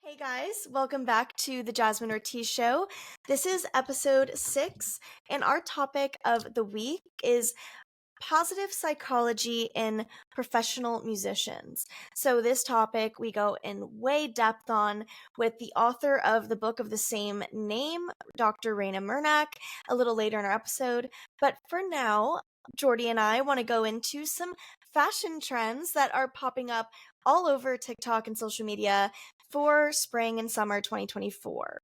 Hey guys, welcome back to the Jasmine Ortiz show. This is episode 6, and our topic of the week is positive psychology in professional musicians. So, this topic we go in way depth on with the author of the book of the same name, Dr. Raina Mnac, a little later in our episode. But for now, Jordy and I want to go into some fashion trends that are popping up all over TikTok and social media for spring and summer 2024.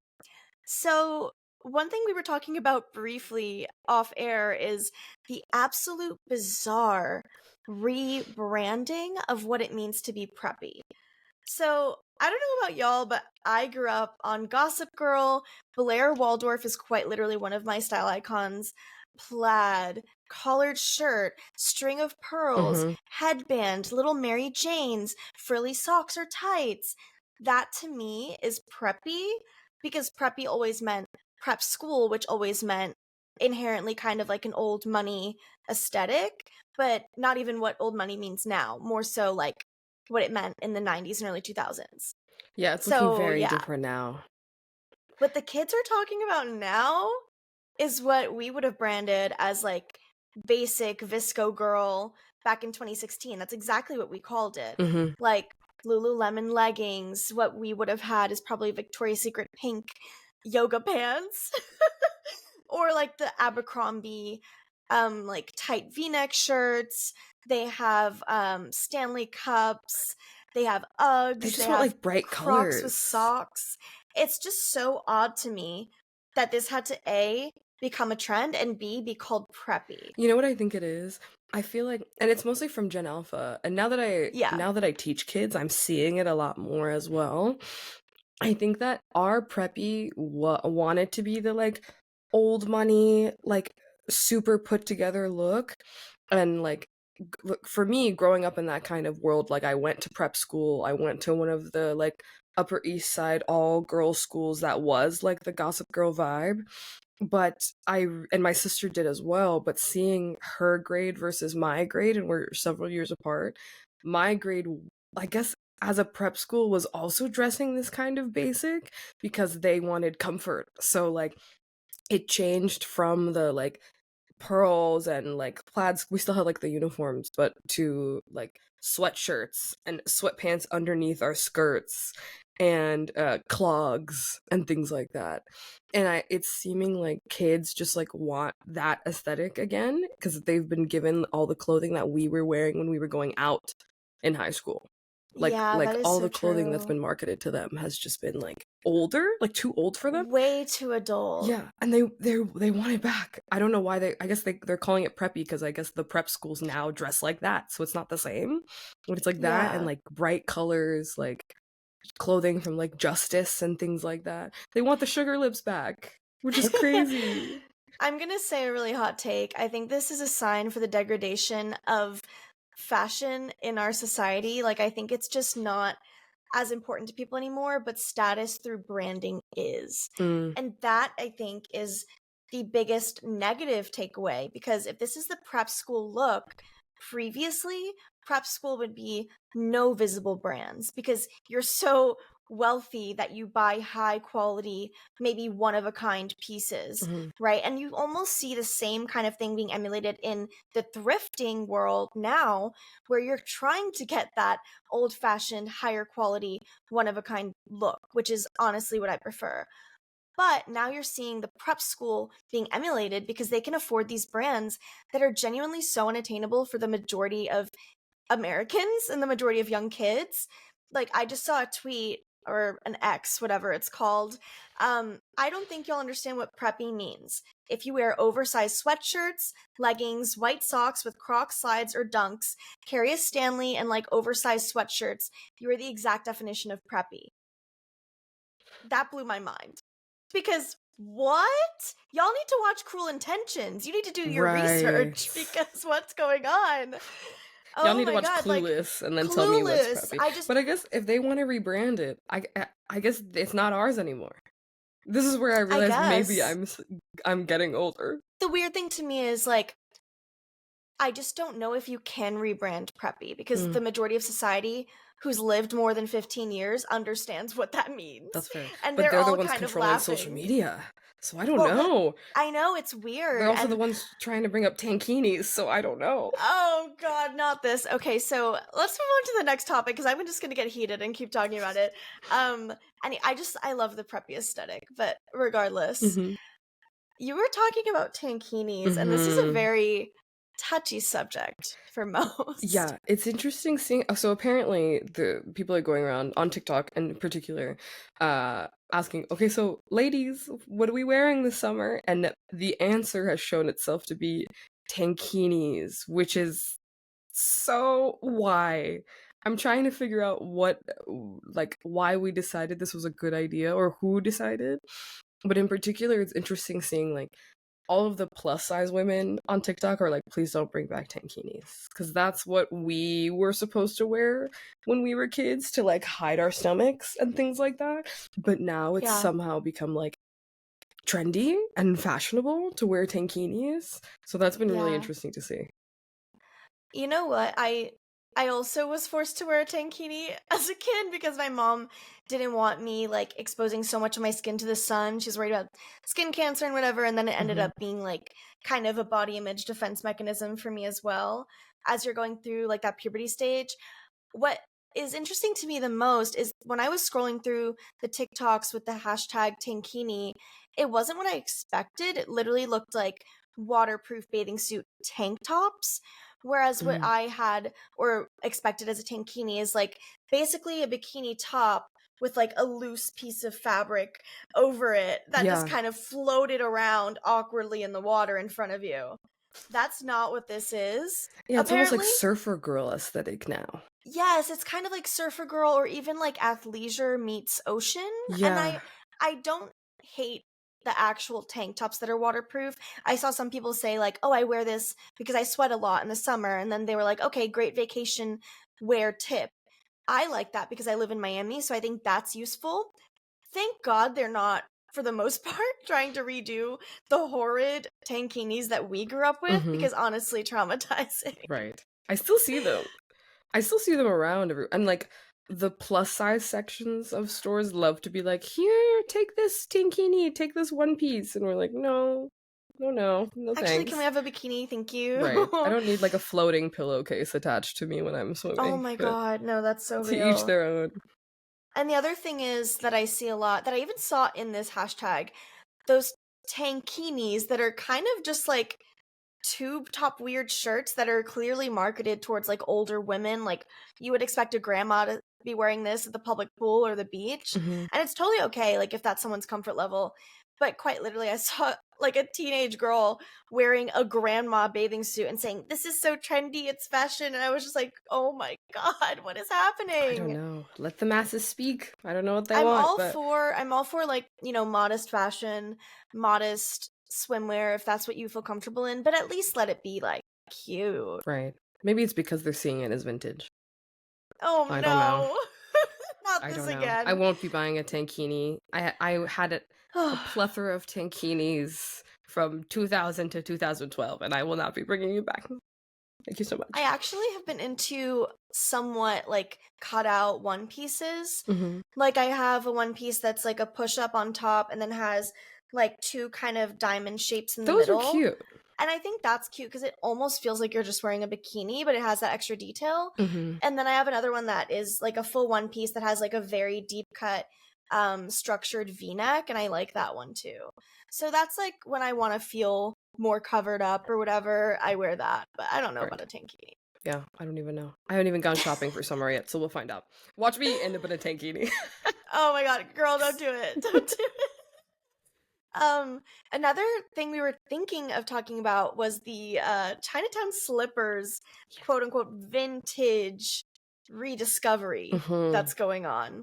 So, one thing we were talking about briefly off air is the absolute bizarre rebranding of what it means to be preppy. So, I don't know about y'all, but I grew up on Gossip Girl. Blair Waldorf is quite literally one of my style icons. Plaid, collared shirt, string of pearls, headband, little Mary Janes, frilly socks or tights. That to me is preppy because preppy always meant prep school, which always meant inherently kind of like an old money aesthetic, but not even what old money means now, more so like what it meant in the 90s and early 2000s. Yeah, it's looking So, very yeah. different now. What the kids are talking about now is what we would have branded as like basic Visco girl back in 2016. That's exactly what we called it. Like Lululemon leggings. What we would have had is probably Victoria's Secret pink yoga pants. Or like the Abercrombie like tight V-neck shirts. They have Stanley cups. They have Uggs. They just have want like bright Crocs colors with socks. It's just so odd to me that this had to A, become a trend, and B, be called preppy. You know what I think it is? I feel like, and it's mostly from Gen Alpha. And now that I teach kids, I'm seeing it a lot more as well. I think that our preppy wanted to be the like old money, like super put together look, and like for me growing up in that kind of world, like I went to prep school, I went to one of the like Upper East Side all girls schools that was like the Gossip Girl vibe, but and my sister did as well, but seeing her grade versus my grade, and we're several years apart, my grade, I guess, as a prep school was also dressing this kind of basic because they wanted comfort. So like it changed from the like pearls and like plaids, we still had like the uniforms, but to like sweatshirts and sweatpants underneath our skirts and clogs and things like that. And it's seeming like kids just like want that aesthetic again because they've been given all the clothing that we were wearing when we were going out in high school. Yeah, Like that is all so the clothing that's true. been marketed to them has just been like older, like too old for them. Way too adult. Yeah, and they want it back. I don't know why I guess they're calling it preppy because I guess the prep schools now dress like that, so it's not the same. But it's like that and Yeah. like bright colors, like clothing from like Justice and things like that. They want the sugar lips back, which is crazy. I'm gonna say a really hot take. I think this is a sign for the degradation of fashion in our society. Like, I think it's just not as important to people anymore, but status through branding is. And that, I think, is the biggest negative takeaway, because if this is the prep school look, previously, prep school would be no visible brands because you're so wealthy that you buy high quality, maybe one of a kind pieces, right? And you almost see the same kind of thing being emulated in the thrifting world now, where you're trying to get that old fashioned, higher quality, one of a kind look, which is honestly what I prefer. But now you're seeing the prep school being emulated because they can afford these brands that are genuinely so unattainable for the majority of Americans and the majority of young kids. Like, I just saw a tweet or an X, whatever it's called. I don't think y'all understand what preppy means. If you wear oversized sweatshirts, leggings, white socks with Crocs slides or dunks, carry a Stanley, and like oversized sweatshirts, you are the exact definition of preppy. That blew my mind. Because what? Y'all need to watch Cruel Intentions. You need to do your research because what's going on? Y'all Oh need to my watch god, like Clueless and then tell me what's Clueless. preppy. But I guess if they want to rebrand it, I guess it's not ours anymore. This is where I realize maybe I'm getting older. The weird thing to me is like, I just don't know if you can rebrand preppy because the majority of society who's lived more than 15 years understands what that means. That's fair. And But they're they're the all ones kind of controlling social laughing. media. So I don't know. I know, it's weird. They're also the ones trying to bring up tankinis, so I don't know. Oh god, not this. Okay, so let's move on to the next topic because I'm just gonna get heated and keep talking about it. And I love the preppy aesthetic, but regardless, you were talking about tankinis, and this is a very touchy subject for most. Yeah, it's interesting seeing. So apparently, the people are going around on TikTok in particular, asking, "Okay, so ladies, what are we wearing this summer?" And the answer has shown itself to be tankinis, which is so why. I'm trying to figure out why we decided this was a good idea or who decided. But in particular, it's interesting seeing like all of the plus size women on TikTok are like, please don't bring back tankinis. Because that's what we were supposed to wear when we were kids to like hide our stomachs and things like that. But now it's somehow become like trendy and fashionable to wear tankinis. So that's been really interesting to see. You know what? I also was forced to wear a tankini as a kid because my mom didn't want me like exposing so much of my skin to the sun. She's worried about skin cancer and whatever, and then it ended up being like kind of a body image defense mechanism for me as well as you're going through like that puberty stage. What is interesting to me the most is when I was scrolling through the TikToks with the hashtag tankini, it wasn't what I expected. It literally looked like waterproof bathing suit tank tops. Whereas what I had or expected as a tankini is like basically a bikini top with like a loose piece of fabric over it that just kind of floated around awkwardly in the water in front of you. That's not what this is. Yeah, it's almost like surfer girl aesthetic now. Yes, it's kind of like surfer girl or even like athleisure meets ocean. Yeah. And I don't hate the actual tank tops that are waterproof. I saw some people say like, "Oh, I wear this because I sweat a lot in the summer." And then they were like, "Okay, great vacation wear tip." I like that because I live in Miami, so I think that's useful. Thank God they're not, for the most part, trying to redo the horrid tankinis that we grew up with because honestly, traumatizing. Right. I still see them. I still see them around and like the plus size sections of stores love to be like, here, take this tankini, take this one piece, and we're like, no Actually, thanks. Can we have a bikini? Thank you. Right. I don't need like a floating pillowcase attached to me when I'm swimming. Oh my god, no, that's so to real. each their own. And the other thing is that I see a lot that I even saw in this hashtag, those tankinis that are kind of just like tube top weird shirts that are clearly marketed towards like older women. Like you would expect a grandma to be wearing this at the public pool or the beach. And it's totally okay, like if that's someone's comfort level. But quite literally, I saw like a teenage girl wearing a grandma bathing suit and saying, "This is so trendy, it's fashion." And I was just like, oh my god, what is happening? I don't know. Let the masses speak. I don't know what they want. I'm all for like, modest fashion, modest swimwear if that's what you feel comfortable in, but at least let it be like cute. Right. Maybe it's because they're seeing it as vintage. Oh no. I don't know. Not this again. I won't be buying a tankini. I had a plethora of tankinis from 2000 to 2012, and I will not be bringing you back. Thank you so much. I actually have been into somewhat like cut out one pieces. Like I have a one piece that's like a push up on top and then has like two kind of diamond shapes in the middle. Those are cute. And I think that's cute because it almost feels like you're just wearing a bikini, but it has that extra detail. And then I have another one that is like a full one piece that has like a very deep cut structured v-neck, and I like that one too. So that's like when I want to feel more covered up or whatever, I wear that. But I don't know about a tankini. Yeah, I don't even know. I haven't even gone shopping for summer yet, so we'll find out. Watch me end up in a tankini. Oh my god, girl, don't do it. Don't do it. Another thing we were thinking of talking about was the Chinatown slippers, quote unquote, vintage rediscovery that's going on.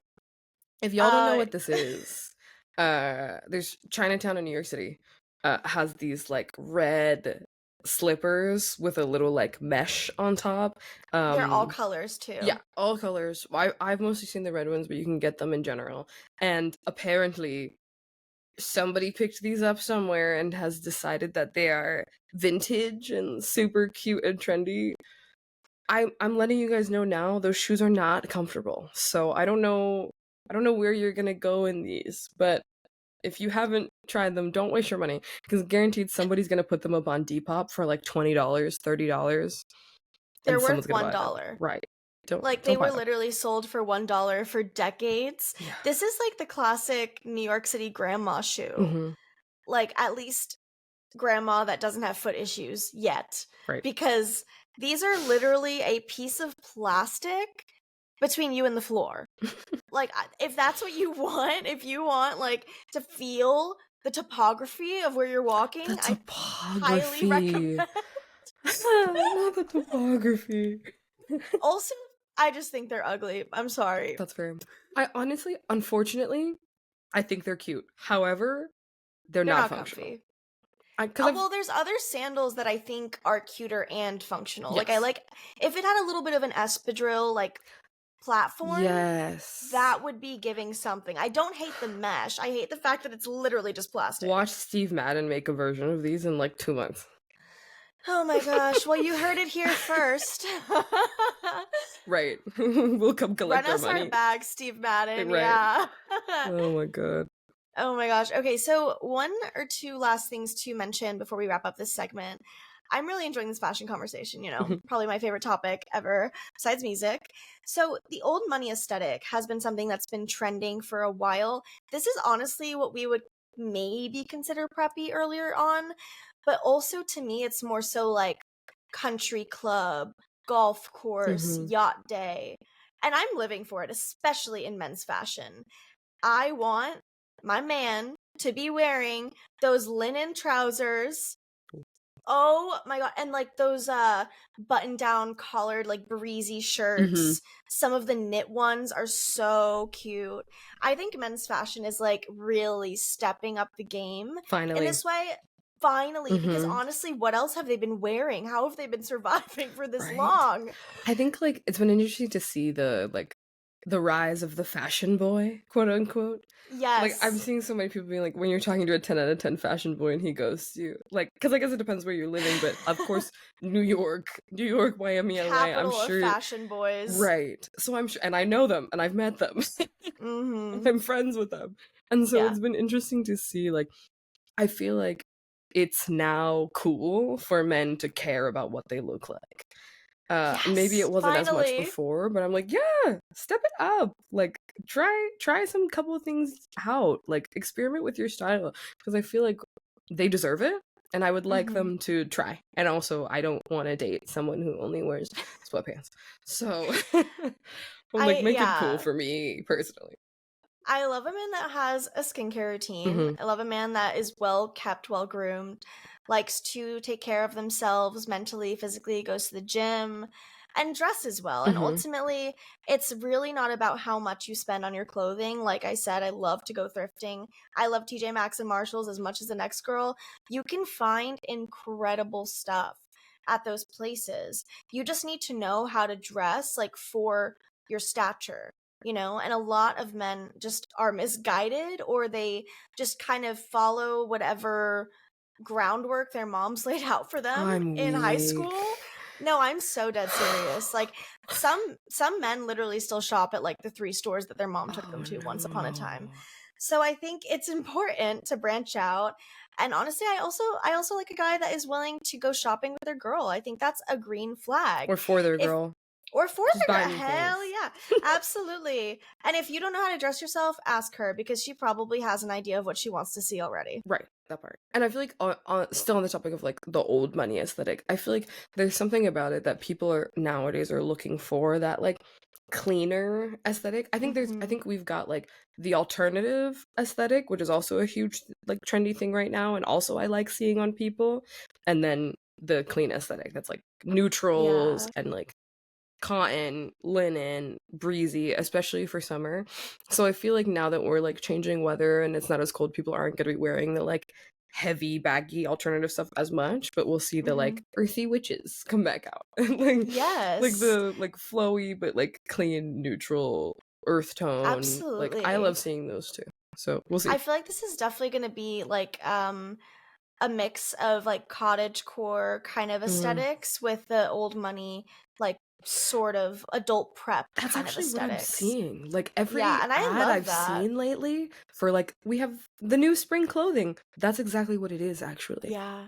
If y'all don't know what this is, there's Chinatown in New York City has these like red slippers with a little like mesh on top. They're all colors too. Yeah, all colors. I've mostly seen the red ones, but you can get them in general. And apparently somebody picked these up somewhere and has decided that they are vintage and super cute and trendy. I'm letting you guys know now, those shoes are not comfortable. So I don't know where you're gonna go in these, but if you haven't tried them, don't waste your money, because guaranteed somebody's gonna put them up on Depop for like $20, $30, They're and worth someone's gonna buy them. $1. Right. Like, they Don't buy were them. literally sold for $1 for decades. Yeah. This is like the classic New York City grandma shoe. Like, at least grandma that doesn't have foot issues yet. Right. Because these are literally a piece of plastic between you and the floor. Like, if that's what you want, if you want, like, to feel the topography of where you're walking, I highly recommend. Not the topography. Also, I just think they're ugly. I'm sorry. That's fair. I honestly, unfortunately, I think they're cute. However, they're not functional. Comfy. Well, there's other sandals that I think are cuter and functional. Yes. Like, I like, if it had a little bit of an espadrille, like, platform, yes, that would be giving something. I don't hate the mesh. I hate the fact that it's literally just plastic. Watch Steve Madden make a version of these in like 2 months. Oh my gosh. Well, you heard it here first. Right. We'll come collect our money. Run us our bag, Steve Madden. Right. Yeah. Oh my god. Oh my gosh. Okay, so 1 or 2 last things to mention before we wrap up this segment. I'm really enjoying this fashion conversation, you know, probably my favorite topic ever besides music. So the old money aesthetic has been something that's been trending for a while. This is honestly what we would maybe consider preppy earlier on, but also to me, it's more so like country club, golf course, yacht day. And I'm living for it, especially in men's fashion. I want my man to be wearing those linen trousers. Oh my god, and like those button down collared like breezy shirts. Some of the knit ones are so cute. I think men's fashion is like really stepping up the game finally in this way. Finally, because honestly, what else have they been wearing? How have they been surviving for this long? I think like it's been interesting to see the rise of the fashion boy, quote unquote. Yes. Like, I'm seeing so many people being like, when you're talking to a 10 out of 10 fashion boy and he goes to you, like, because I guess it depends where you're living, but of course, New York, Miami, LA, I'm sure. Of fashion boys. Right. So I'm sure, and I know them, and I've met them. I'm friends with them. And so it's been interesting to see, like, I feel like it's now cool for men to care about what they look like. Yes, maybe it wasn't as much before, but I'm like, yeah, step it up. Like, try some couple of things out. Like, experiment with your style, because I feel like they deserve it, and I would like them to try. And also, I don't want to date someone who only wears sweatpants. So, I'm like, make it cool for me personally. I love a man that has a skincare routine. I love a man that is well kept, well groomed, likes to take care of themselves mentally, physically, goes to the gym, and dresses well. And ultimately, it's really not about how much you spend on your clothing. Like I said, I love to go thrifting. I love TJ Maxx and Marshalls as much as the next girl. You can find incredible stuff at those places. You just need to know how to dress, like, for your stature. You know, and a lot of men just are misguided, or they just kind of follow whatever groundwork their moms laid out for them in high school. No, I'm so dead serious. Like, some men literally still shop at like the 3 stores that their mom took them to once upon a time. So I think it's important to branch out. And honestly, I also like a guy that is willing to go shopping with their girl. I think that's a green flag. Or for their girl. Or for the girl. Hell yeah. Absolutely. And if you don't know how to dress yourself, ask her, because she probably has an idea of what she wants to see already. Right. That part. And I feel like still on the topic of like the old money aesthetic, I feel like there's something about it that people are nowadays are looking for, that like cleaner aesthetic. I think we've got like the alternative aesthetic, which is also a huge like trendy thing right now, and also I like seeing on people. And then the clean aesthetic that's like neutrals and like cotton, linen, breezy, especially for summer. So I feel like now that we're like changing weather and it's not as cold, people aren't going to be wearing the like heavy, baggy alternative stuff as much, but we'll see the like earthy witches come back out. Like, like the like flowy but like clean, neutral earth tone. Absolutely. Like, I love seeing those too. So we'll see. I feel like this is definitely going to be like a mix of like cottagecore kind of aesthetics with the old money like sort of adult prep That's kind of actually what I'm aesthetics. seeing. Like, Yeah, every and I ad love I've that. seen lately for, like, we have the new spring clothing. That's exactly what it is, actually. Yeah.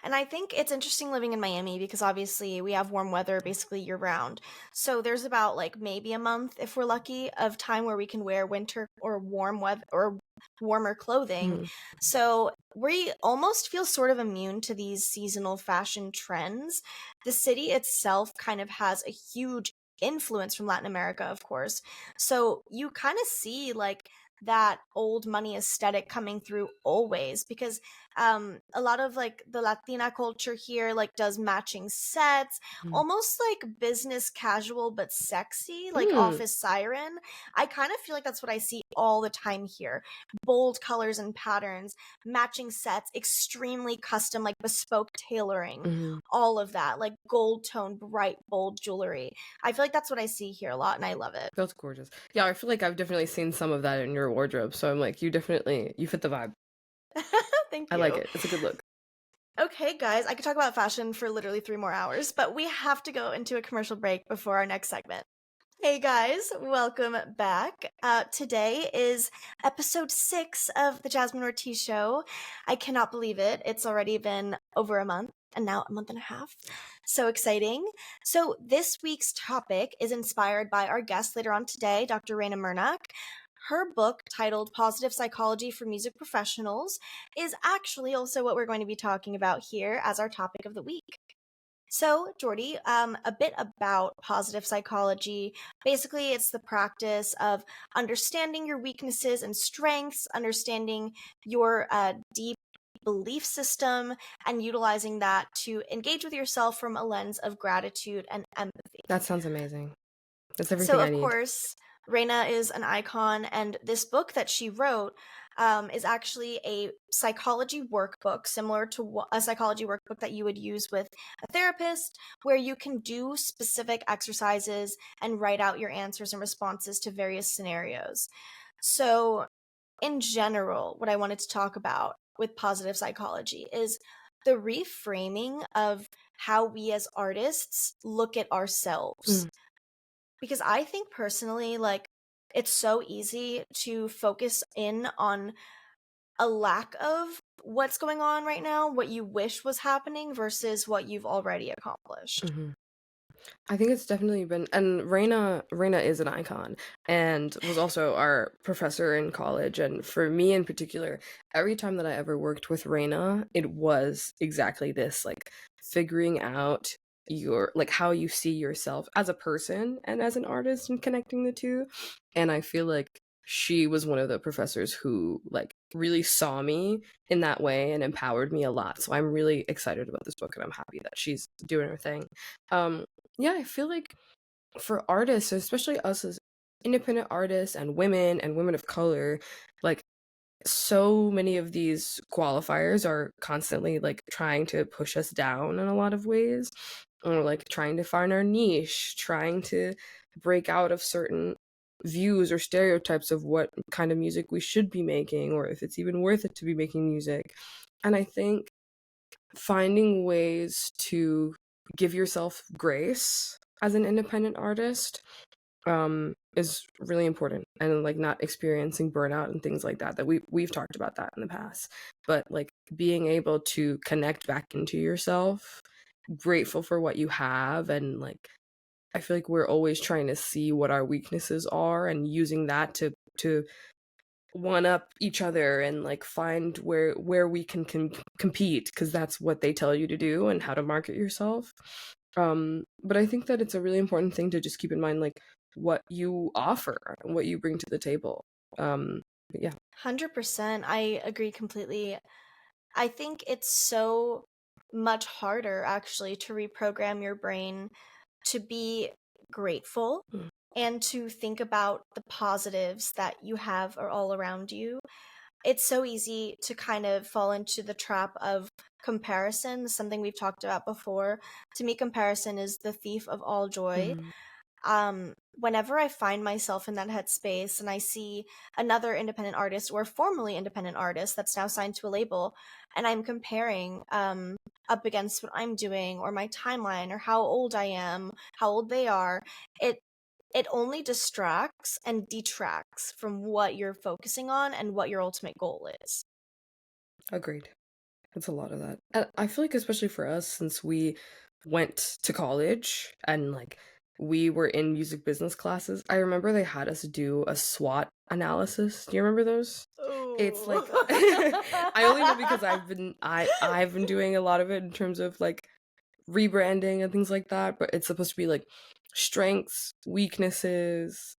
And I think it's interesting living in Miami because obviously we have warm weather basically year round. So there's about like maybe a month, if we're lucky, of time where we can wear winter or warm weather or warmer clothing. Mhm. So we almost feel sort of immune to these seasonal fashion trends. The city itself kind of has a huge influence from Latin America, of course. So you kind of see like that old money aesthetic coming through always because a lot of like the Latina culture here like does matching sets, Mhm. almost like business casual but sexy, like Mm. office siren. I kind of feel like that's what I see all the time here. Bold colors and patterns, matching sets, extremely custom like bespoke tailoring, Mhm. all of that, like gold tone bright bold jewelry. I feel like that's what I see here a lot and I love it. That's gorgeous. Yeah, I feel like I've definitely seen some of that in your wardrobe, so I'm like, you definitely you fit the vibe. Thank I like you. it. It's a good look. Okay, guys, I could talk about fashion for literally 3 more hours, but we have to go into a commercial break before our next segment. Hey guys, welcome back. Today is episode 6 of the Jasmine Ortiz show. I cannot believe it. It's already been over a month and now a month and a half. So exciting. So, this week's topic is inspired by our guest later on today, Dr. Raina Mnac. Her book, titled Positive Psychology for Music Professionals, is actually also what we're going to be talking about here as our topic of the week. So, Jordy, a bit about positive psychology. Basically, it's the practice of understanding your weaknesses and strengths, understanding your deep belief system, and utilizing that to engage with yourself from a lens of gratitude and empathy. That sounds amazing. That's So, everything I of need. course, Reina is an icon, and this book that she wrote is actually a psychology workbook, similar to a psychology workbook that you would use with a therapist, where you can do specific exercises and write out your answers and responses to various scenarios. So, in general, what I wanted to talk about with positive psychology is the reframing of how we as artists look at ourselves, Mm. because I think personally, like, it's so easy to focus in on a lack of what's going on right now, what you wish was happening versus what you've already accomplished. Mhm. I think it's definitely been, and Reina is an icon and was also our professor in college. And for me in particular, every time that I ever worked with Reina, it was exactly this, like figuring out your like how you see yourself as a person and as an artist and connecting the two. And I feel like she was one of the professors who like really saw me in that way and empowered me a lot. So I'm really excited about this book and I'm happy that she's doing her thing. Yeah, I feel like for artists, especially us as independent artists and women of color, like so many of these qualifiers are constantly like trying to push us down in a lot of ways, or like trying to find our niche, trying to break out of certain views or stereotypes of what kind of music we should be making, or if it's even worth it to be making music. And I think finding ways to give yourself grace as an independent artist is really important, and like not experiencing burnout and things like that we've talked about that in the past, but like being able to connect back into yourself, grateful for what you have. And like I feel like we're always trying to see what our weaknesses are and using that to one up each other and like find where we can compete, because that's what they tell you to do and how to market yourself. But I think that it's a really important thing to just keep in mind, like what you offer and what you bring to the table. But yeah. 100%. I agree completely. I think it's so much harder actually to reprogram your brain to be grateful Mm. and to think about the positives that you have are all around you. It's so easy to kind of fall into the trap of comparison, something we've talked about before. To me, comparison is the thief of all joy. Mhm. Whenever I find myself in that headspace and I see another independent artist or formerly independent artist that's now signed to a label, and I'm comparing up against what I'm doing or my timeline or how old I am, how old they are, it only distracts and detracts from what you're focusing on and what your ultimate goal is. Agreed. It's a lot of that. And I feel like especially for us, since we went to college and like we were in music business classes, I remember they had us do a SWOT analysis. Do you remember those? It's like I only know because I've been doing a lot of it in terms of like rebranding and things like that, but it's supposed to be like strengths, weaknesses,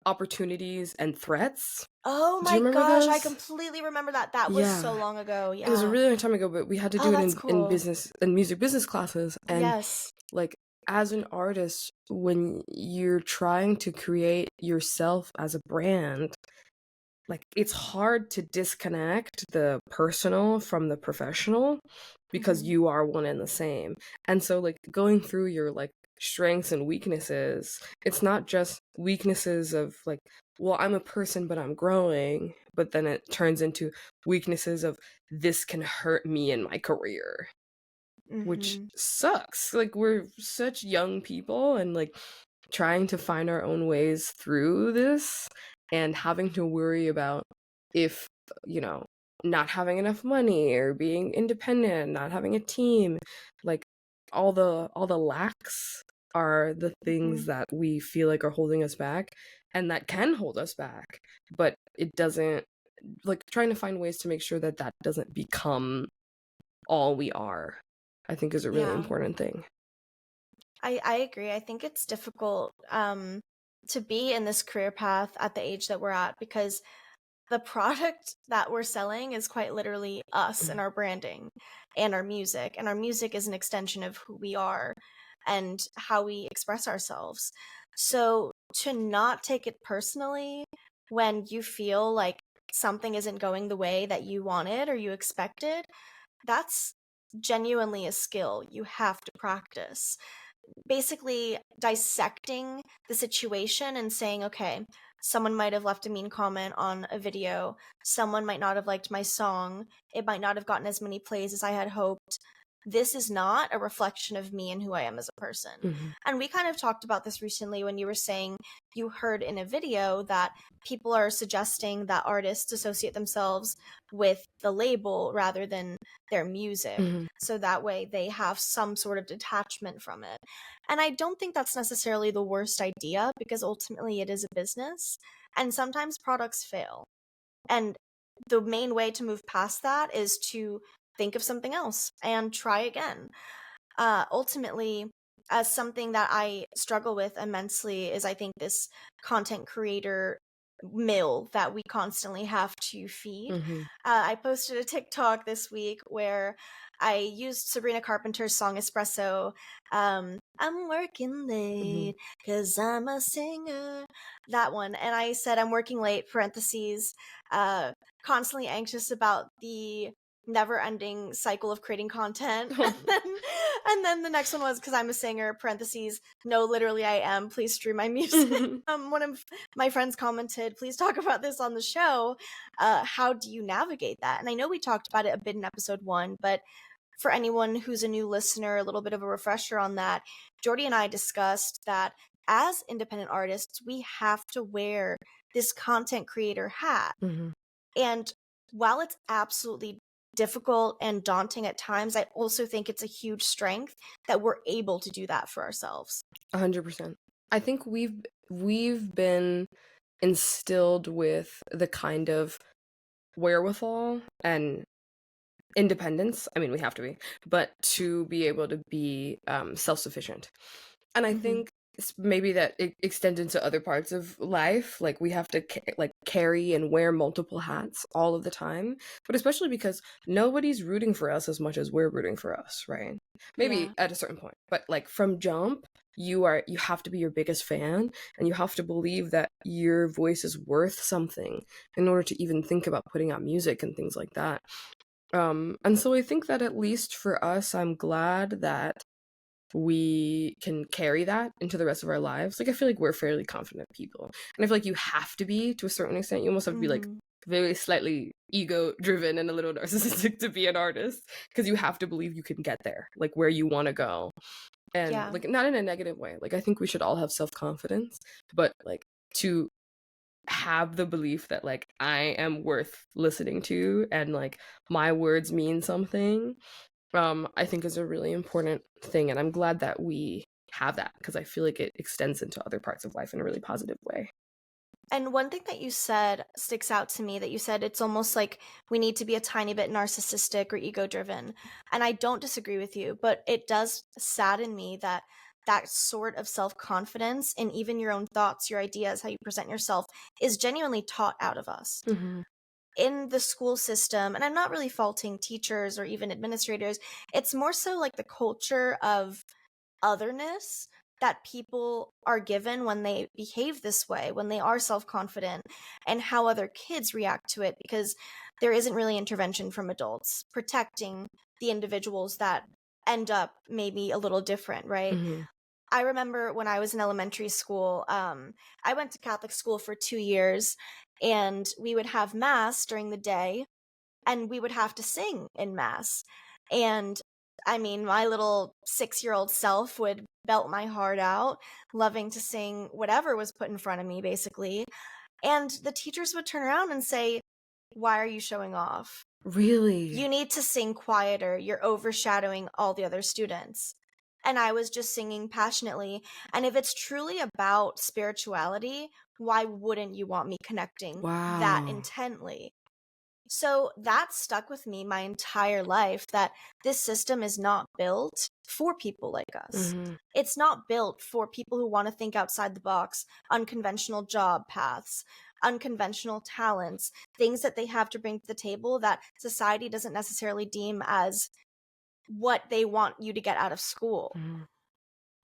opportunities, and threats. Oh Do you my remember gosh, I those? completely remember that. That was so Yeah. long ago. It was a Yeah. really long time ago, but we had to Oh, do it that's in cool. business and music business classes. And Yes. like as an artist, when you're trying to create yourself as a brand, like it's hard to disconnect the personal from the professional because you are one and the same. And so like going through your like strengths and weaknesses, it's not just weaknesses of like, well, I'm a person but I'm growing, but then it turns into weaknesses of this can hurt me in my career, which sucks. Like we're such young people and like trying to find our own ways through this and having to worry about if, you know, not having enough money or being independent, not having a team, like all the lacks are the things that we feel like are holding us back and that can hold us back, but it doesn't, like trying to find ways to make sure that that doesn't become all we are, I think is a really important thing. I agree. I think it's difficult to be in this career path at the age that we're at because the product that we're selling is quite literally us and our branding and our music. And our music is an extension of who we are and how we express ourselves. So to not take it personally when you feel like something isn't going the way that you wanted or you expected, that's genuinely a skill you have to practice. Basically dissecting the situation and saying, okay, someone might have left a mean comment on a video, someone might not have liked my song, it might not have gotten as many plays as I had hoped. This is not a reflection of me and who I am as a person. And we kind of talked about this recently when you were saying you heard in a video that people are suggesting that artists associate themselves with the label rather than their music. So that way they have some sort of detachment from it. And I don't think that's necessarily the worst idea because ultimately it is a business and sometimes products fail. And the main way to move past that is to think of something else and try again. Ultimately, as something that I struggle with immensely is I think this content creator mill that we constantly have to feed. I posted a TikTok this week where I used Sabrina Carpenter's song Espresso. I'm working late because I'm a singer. That one. And I said I'm working late, parentheses, constantly anxious about the never-ending cycle of creating content. And then the next one was because I'm a singer, parentheses, no, literally I am, please stream my music. One of my friends commented, please talk about this on the show. How do you navigate that? And I know we talked about it a bit in episode 1, but for anyone who's a new listener, a little bit of a refresher on that, Jordy and I discussed that as independent artists, we have to wear this content creator hat. And while it's absolutely difficult and daunting at times, I also think it's a huge strength that we're able to do that for ourselves. 100%. I think we've been instilled with the kind of wherewithal and independence, I mean we have to be, but to be able to be self-sufficient. And I think maybe that it extends into other parts of life, like we have to like carry and wear multiple hats all of the time, but especially because nobody's rooting for us as much as we're rooting for us, right? Maybe at a certain point, but like from jump you have to be your biggest fan and you have to believe that your voice is worth something in order to even think about putting out music and things like that. And so I think that at least for us, I'm glad that we can carry that into the rest of our lives. Like, I feel like we're fairly confident people. And I feel like you have to be to a certain extent. You almost have to be like very slightly ego driven and a little narcissistic to be an artist, because you have to believe you can get there, like where you want to go. And like, not in a negative way. Like, I think we should all have self-confidence, but like to have the belief that like I am worth listening to and like my words mean something, I think is a really important thing. And I'm glad that we have that, because I feel like it extends into other parts of life in a really positive way. And one thing that you said sticks out to me, that you said it's almost like we need to be a tiny bit narcissistic or ego driven. And I don't disagree with you, but it does sadden me that that sort of self-confidence and even your own thoughts, your ideas, how you present yourself is genuinely taught out of us. In the school system, and I'm not really faulting teachers or even administrators, it's more so like the culture of otherness that people are given when they behave this way, when they are self-confident, and how other kids react to it, because there isn't really intervention from adults protecting the individuals that end up maybe a little different, right? I remember when I was in elementary school, I went to Catholic school for 2 years, and we would have mass during the day, and we would have to sing in mass. And I mean, my little 6-year-old self would belt my heart out, loving to sing whatever was put in front of me, basically. And the teachers would turn around and say, "Why are you showing off? Really? You need to sing quieter. You're overshadowing all the other students." And I was just singing passionately. And if it's truly about spirituality, why wouldn't you want me connecting that intently? So that stuck with me my entire life, that this system is not built for people like us. It's not built for people who want to think outside the box, unconventional job paths, unconventional talents, things that they have to bring to the table that society doesn't necessarily deem as what they want you to get out of school.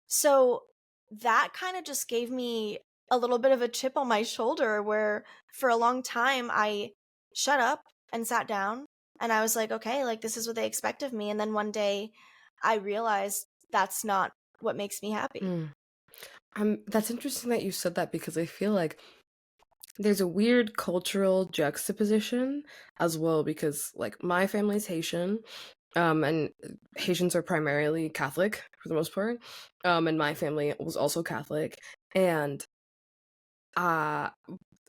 So that kind of just gave me a little bit of a chip on my shoulder, where for a long time I shut up and sat down, and I was like, okay, like this is what they expect of me. And then one day I realized that's not what makes me happy. That's interesting that you said that, because I feel like there's a weird cultural juxtaposition as well, because like my family's Haitian, and Haitians are primarily Catholic for the most part, and my family was also Catholic, and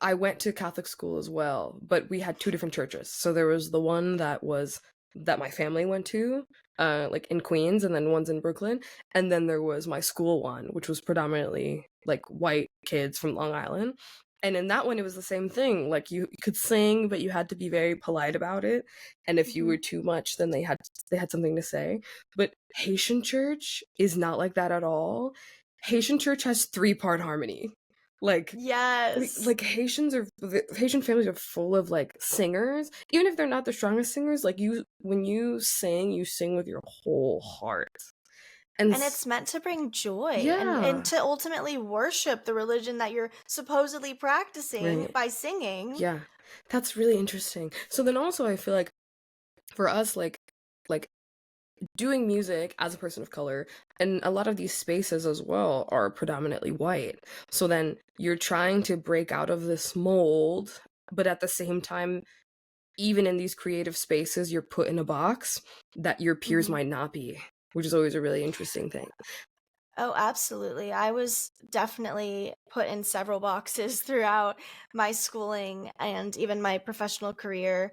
I went to Catholic school as well, but we had two different churches. So there was the one that my family went to, like in Queens, and then one's in Brooklyn. And then there was my school one, which was predominantly like white kids from Long Island. And in that one, it was the same thing. Like you could sing, but you had to be very polite about it. And if you were too much, then they had something to say. But Haitian church is not like that at all. Haitian church has 3-part harmony. Like, yes, like Haitian families are full of like singers, even if they're not the strongest singers. Like when you sing with your whole heart, and it's meant to bring joy, yeah, and to ultimately worship the religion that you're supposedly practicing by singing. Yeah, that's really interesting. So then also I feel like for us, like doing music as a person of color, and a lot of these spaces as well are predominantly white. So then you're trying to break out of this mold, but at the same time, even in these creative spaces, you're put in a box that your peers might not be, which is always a really interesting thing. Oh, absolutely. I was definitely put in several boxes throughout my schooling and even my professional career.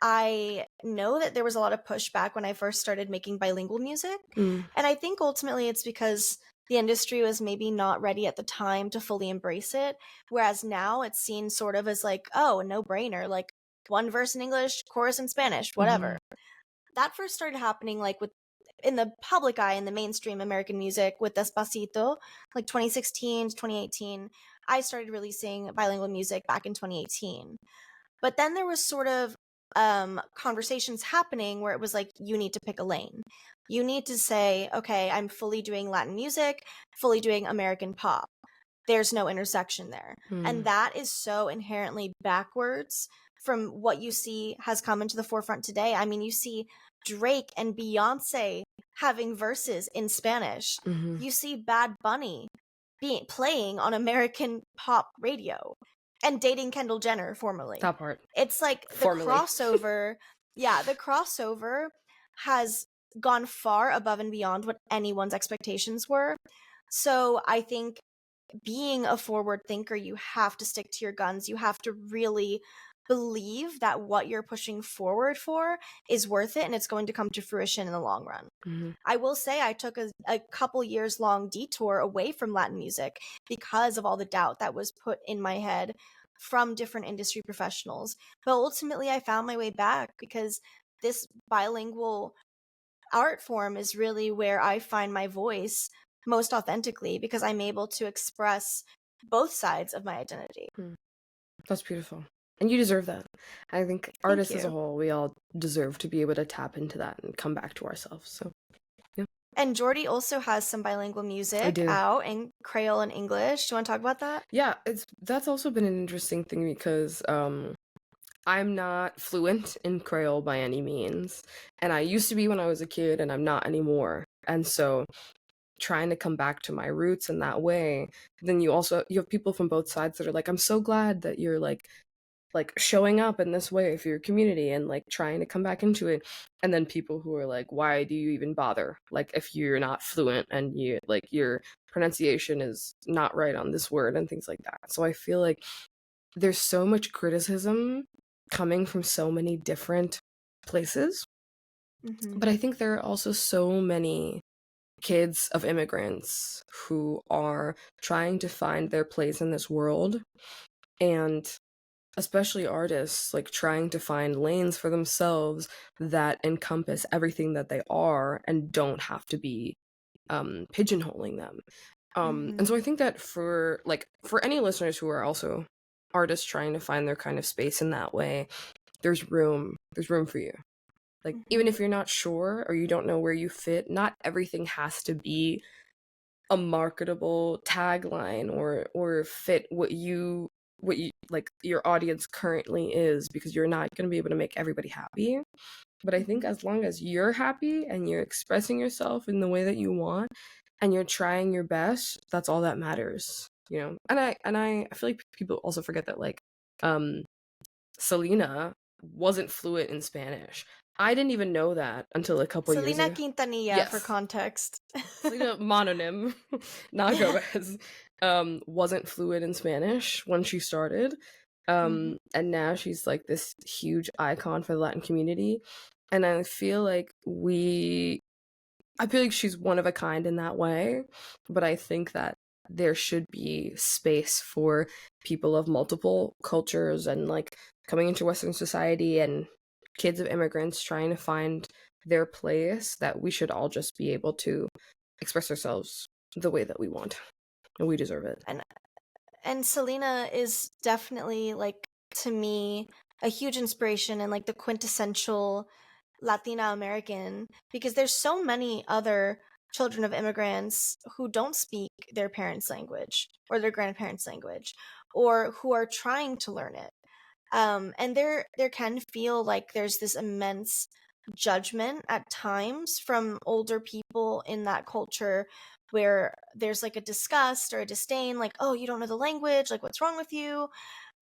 I know that there was a lot of pushback when I first started making bilingual music. And I think ultimately it's because the industry was maybe not ready at the time to fully embrace it. Whereas now it's seen sort of as like, oh, a no-brainer, like one verse in English, chorus in Spanish, whatever. That first started happening like in the public eye, in the mainstream American music, with Despacito, like 2016 to 2018. I started releasing bilingual music back in 2018. But then there was sort of conversations happening where it was like, you need to pick a lane. You need to say, okay, I'm fully doing Latin music, fully doing American pop. There's no intersection there. And that is so inherently backwards from what you see has come into the forefront today. I mean, you see Drake and Beyonce having verses in Spanish. You see Bad Bunny playing on American pop radio. And dating Kendall Jenner formerly. That part. It's like the crossover. Yeah, the crossover has gone far above and beyond what anyone's expectations were. So I think being a forward thinker, you have to stick to your guns. You have to really believe that what you're pushing forward for is worth it and it's going to come to fruition in the long run. Mm-hmm. I will say I took a couple years long detour away from Latin music because of all the doubt that was put in my head from different industry professionals. But ultimately I found my way back because this bilingual art form is really where I find my voice most authentically, because I'm able to express both sides of my identity. That's beautiful. And you deserve that. I think artists as a whole, we all deserve to be able to tap into that and come back to ourselves. So, yeah. And Jordy also has some bilingual music out in Creole and English. Do you want to talk about that? Yeah, that's also been an interesting thing because I'm not fluent in Creole by any means. And I used to be when I was a kid, and I'm not anymore. And so trying to come back to my roots in that way, then you have people from both sides that are like, I'm so glad that you're like showing up in this way for your community and like trying to come back into it. And then people who are like, why do you even bother? Like, if you're not fluent and you like your pronunciation is not right on this word and things like that. So I feel like there's so much criticism coming from so many different places. Mm-hmm. But I think there are also so many kids of immigrants who are trying to find their place in this world, and especially artists like trying to find lanes for themselves that encompass everything that they are and don't have to be pigeonholing them. And so I think that for any listeners who are also artists trying to find their kind of space in that way, there's room for you. Like, even if you're not sure or you don't know where you fit, not everything has to be a marketable tagline or fit what you like your audience currently is, because you're not going to be able to make everybody happy. But I think as long as you're happy and you're expressing yourself in the way that you want and you're trying your best, that's all that matters, you know. And I feel like people also forget that like Selena wasn't fluent in Spanish. I didn't even know that until a couple years ago. Selena Quintanilla, yes. For context. Selena mononym, not Gomez, wasn't fluent in Spanish when she started. And now she's like this huge icon for the Latin community. And I feel like she's one of a kind in that way. But I think that there should be space for people of multiple cultures and like coming into Western society and kids of immigrants trying to find their place, that we should all just be able to express ourselves the way that we want, and we deserve it. And Selena is definitely, like, to me, a huge inspiration and like the quintessential Latina American, because there's so many other children of immigrants who don't speak their parents' language or their grandparents' language, or who are trying to learn it. And there can feel like there's this immense judgment at times from older people in that culture, where there's like a disgust or a disdain, like, oh, you don't know the language, like, what's wrong with you?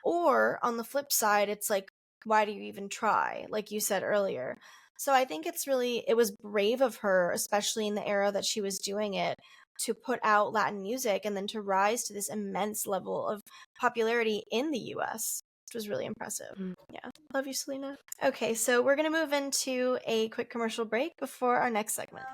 Or on the flip side, it's like, why do you even try, like you said earlier? So I think it was brave of her, especially in the era that she was doing it, to put out Latin music and then to rise to this immense level of popularity in the US. Which was really impressive. Yeah. Love you, Selena. Okay, so we're going to move into a quick commercial break before our next segment.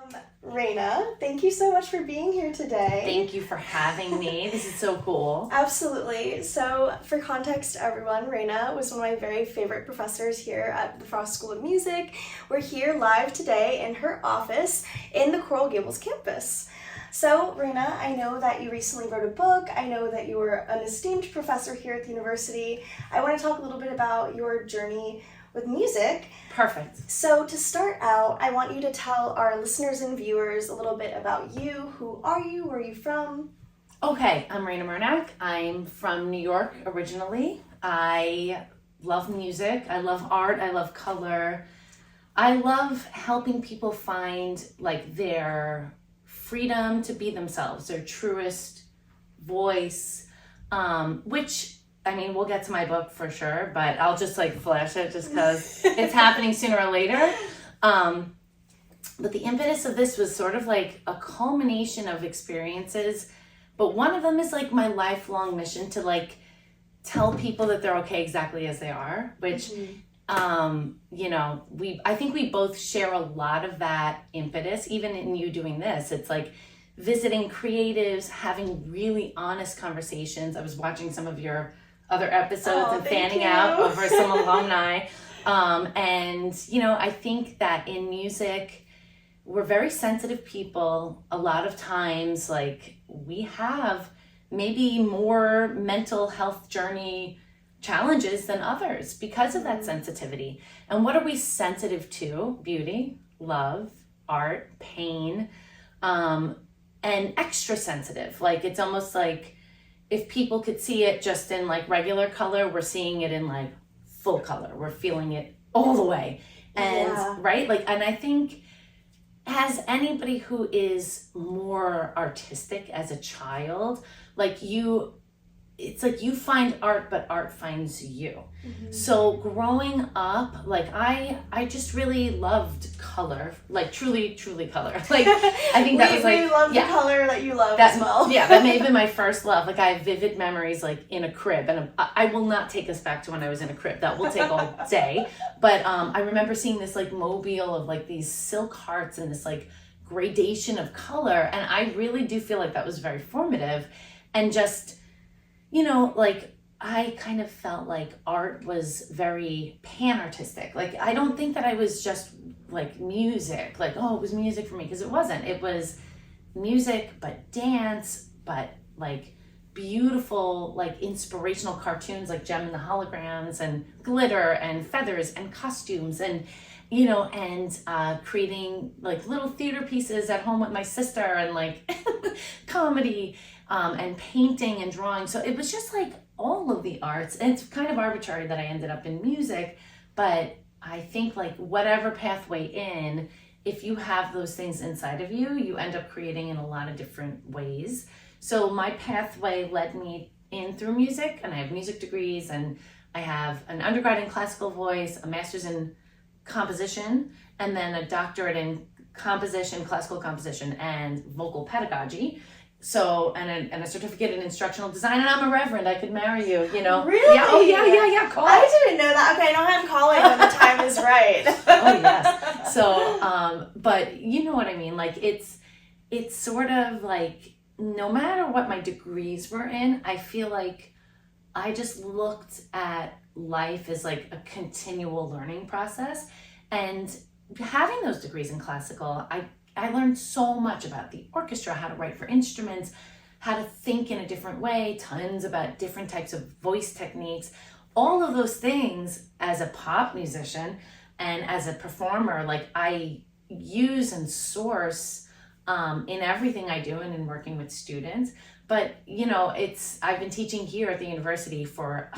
Raina, thank you so much for being here today. Thank you for having me. This is so cool. Absolutely. So, for context, everyone, Raina was one of my very favorite professors here at the Frost School of Music. We're here live today in her office in the Coral Gables campus. So, Raina, I know that you recently wrote a book. I know that you were an esteemed professor here at the university. I want to talk a little bit about your journey with music. Perfect. So, to start out, I want you to tell our listeners and viewers a little bit about you. Who are you? Where are you from? Okay, I'm Raina Mnac. I'm from New York originally. I love music. I love art. I love color. I love helping people find like their freedom to be themselves, their truest voice, which I mean, we'll get to my book for sure, but I'll just like flash it just because it's happening sooner or later. But the impetus of this was sort of like a culmination of experiences. But one of them is like my lifelong mission to like tell people that they're okay exactly as they are, which, you know, I think we both share a lot of that impetus, even in you doing this. It's like visiting creatives, having really honest conversations. I was watching some of your other episodes and fanning out over some alumni. And, you know, I think that in music, we're very sensitive people. A lot of times, like, we have maybe more mental health journey challenges than others because of that sensitivity. And what are we sensitive to? Beauty, love, art, pain, and extra sensitive. Like, it's almost like if people could see it just in like regular color, we're seeing it in like full color. We're feeling it all the way. And right? Like, and I think as anybody who is more artistic as a child, like it's like you find art, but art finds you. So growing up, like I just really loved color, like truly color. Like I think that was like, we love the color that you love as well. Yeah, that may have been my first love. Like I have vivid memories like in a crib, and I will not take us back to when I was in a crib. That will take all day. But I remember seeing this like mobile of like these silk hearts and this like gradation of color, and I really do feel like that was very formative. And just, you know, like I kind of felt like art was very pan-artistic. Like I don't think that I was just like music, like, oh, it was music for me, because it wasn't. It was music, but dance, but like beautiful, like inspirational cartoons like Gem and the Holograms, and glitter and feathers and costumes, and you know, and creating like little theater pieces at home with my sister, and like comedy, and painting and drawing. So it was just like all of the arts. And it's kind of arbitrary that I ended up in music, but I think like whatever pathway in, if you have those things inside of you, you end up creating in a lot of different ways. So my pathway led me in through music, and I have music degrees, and I have an undergrad in classical voice, a master's in composition, and then a doctorate in composition, classical composition, and vocal pedagogy. So, and a certificate in instructional design, and I'm a reverend. I could marry you, you know. Really? Yeah. Oh, yeah. Call. I didn't know that. Okay, I know I'm calling when the time is right. Oh, yes. So, but you know what I mean? Like, it's sort of like, no matter what my degrees were in, I feel like I just looked at life as like a continual learning process. And having those degrees in classical, I learned so much about the orchestra, how to write for instruments, how to think in a different way, tons about different types of voice techniques, all of those things as a pop musician and as a performer, like I use and source in everything I do and in working with students. But, you know, I've been teaching here at the university for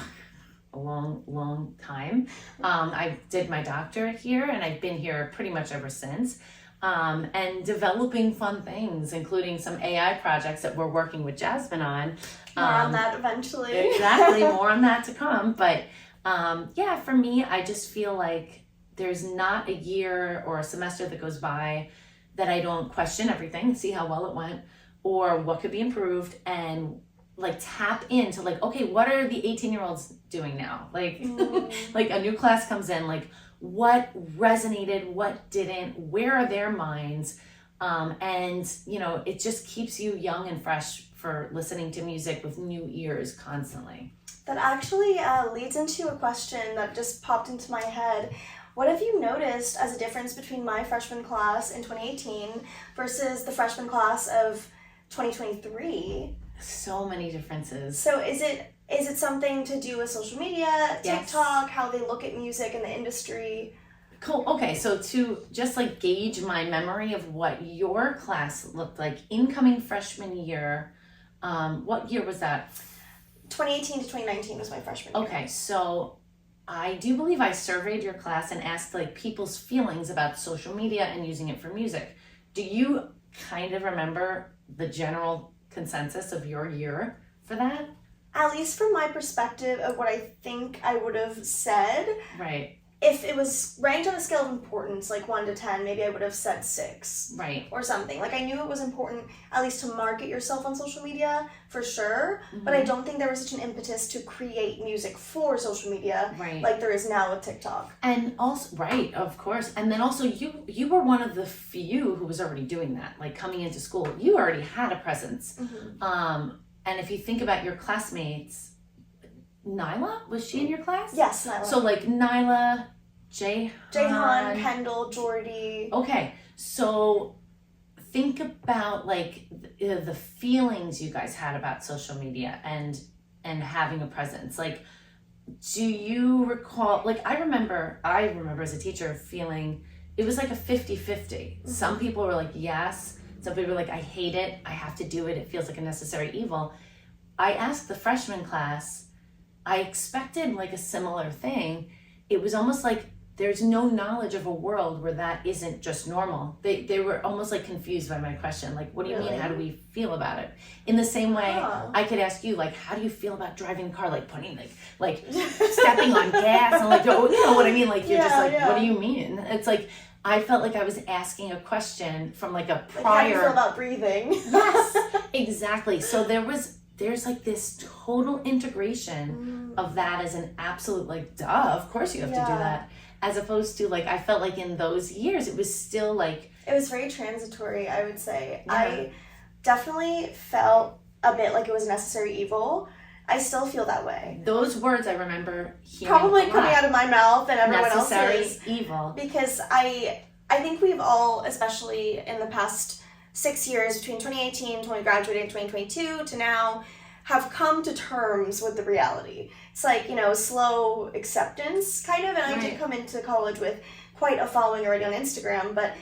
a long time. I did my doctorate here, and I've been here pretty much ever since. And developing fun things, including some AI projects that we're working with Jasmine on. More on that eventually. Exactly, more on that to come. But yeah, for me, I just feel like there's not a year or a semester that goes by that I don't question everything, see how well it went, or what could be improved, and like tap into like, okay, what are the 18-year-olds doing now? Like, like a new class comes in, like, what resonated, what didn't, where are their minds? And, you know, it just keeps you young and fresh for listening to music with new ears constantly. That actually leads into a question that just popped into my head. What have you noticed as a difference between my freshman class in 2018 versus the freshman class of 2023? So many differences. So is it something to do with social media, TikTok, how they look at music in the industry? Cool. Okay, so to just like gauge my memory of what your class looked like, incoming freshman year, what year was that? 2018 to 2019 was my freshman year. Okay, so I do believe I surveyed your class and asked like people's feelings about social media and using it for music. Do you kind of remember the general consensus of your year for that? at least from my perspective of what I think I would have said. Right. If it was ranked on a scale of importance, like 1 to 10, maybe I would have said 6. Right. Or something. Like, I knew it was important, at least to market yourself on social media, for sure. But I don't think there was such an impetus to create music for social media, like there is now with TikTok. And also, right, of course. And then also, you were one of the few who was already doing that. Like, coming into school, you already had a presence. And if you think about your classmates, Nyla, was she in your class? Yes, Nyla. So like Nyla, Jahan, Kendall, Jordy. Okay, so think about like the feelings you guys had about social media and having a presence. Like, do you recall? Like, I remember as a teacher feeling it was like a 50-50. Some people were like, yes. Some people were like, I hate it. I have to do it. It feels like a necessary evil. I asked the freshman class. I expected like a similar thing. It was almost like there's no knowledge of a world where that isn't just normal. They were almost like confused by my question. Like, what do you mean? How do we feel about it? In the same way, I could ask you, like, how do you feel about driving a car? Like putting like stepping on gas and like, oh, you know what I mean? Like, you're just like, what do you mean? It's like, I felt like I was asking a question from like a prior. Like, how do you feel about breathing? Yes, exactly. So there's like this total integration of that as an absolute, like, duh, of course you have to do that. As opposed to, like, I felt like in those years, it was still like... It was very transitory, I would say. Yeah. I definitely felt a bit like it was necessary evil. I still feel that way. Those words I remember hearing probably coming out of my mouth and everyone else's. Necessary evil. Because I think we've all, especially in the past 6 years, between 2018, when we graduated in 2022 to now, have come to terms with the reality. It's like, you know, slow acceptance, kind of. And I did come into college with quite a following already on Instagram, but